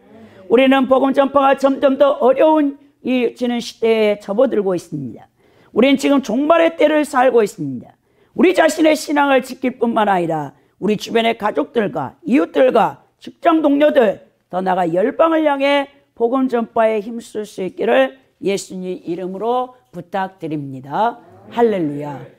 우리는 복음 전파가 점점 더 어려워지는 시대에 접어들고 있습니다. 우리는 지금 종말의 때를 살고 있습니다. 우리 자신의 신앙을 지킬 뿐만 아니라 우리 주변의 가족들과 이웃들과 직장 동료들, 더 나아가 열방을 향해 복음 전파에 힘쓸 수 있기를 예수님 이름으로 부탁드립니다. 할렐루야.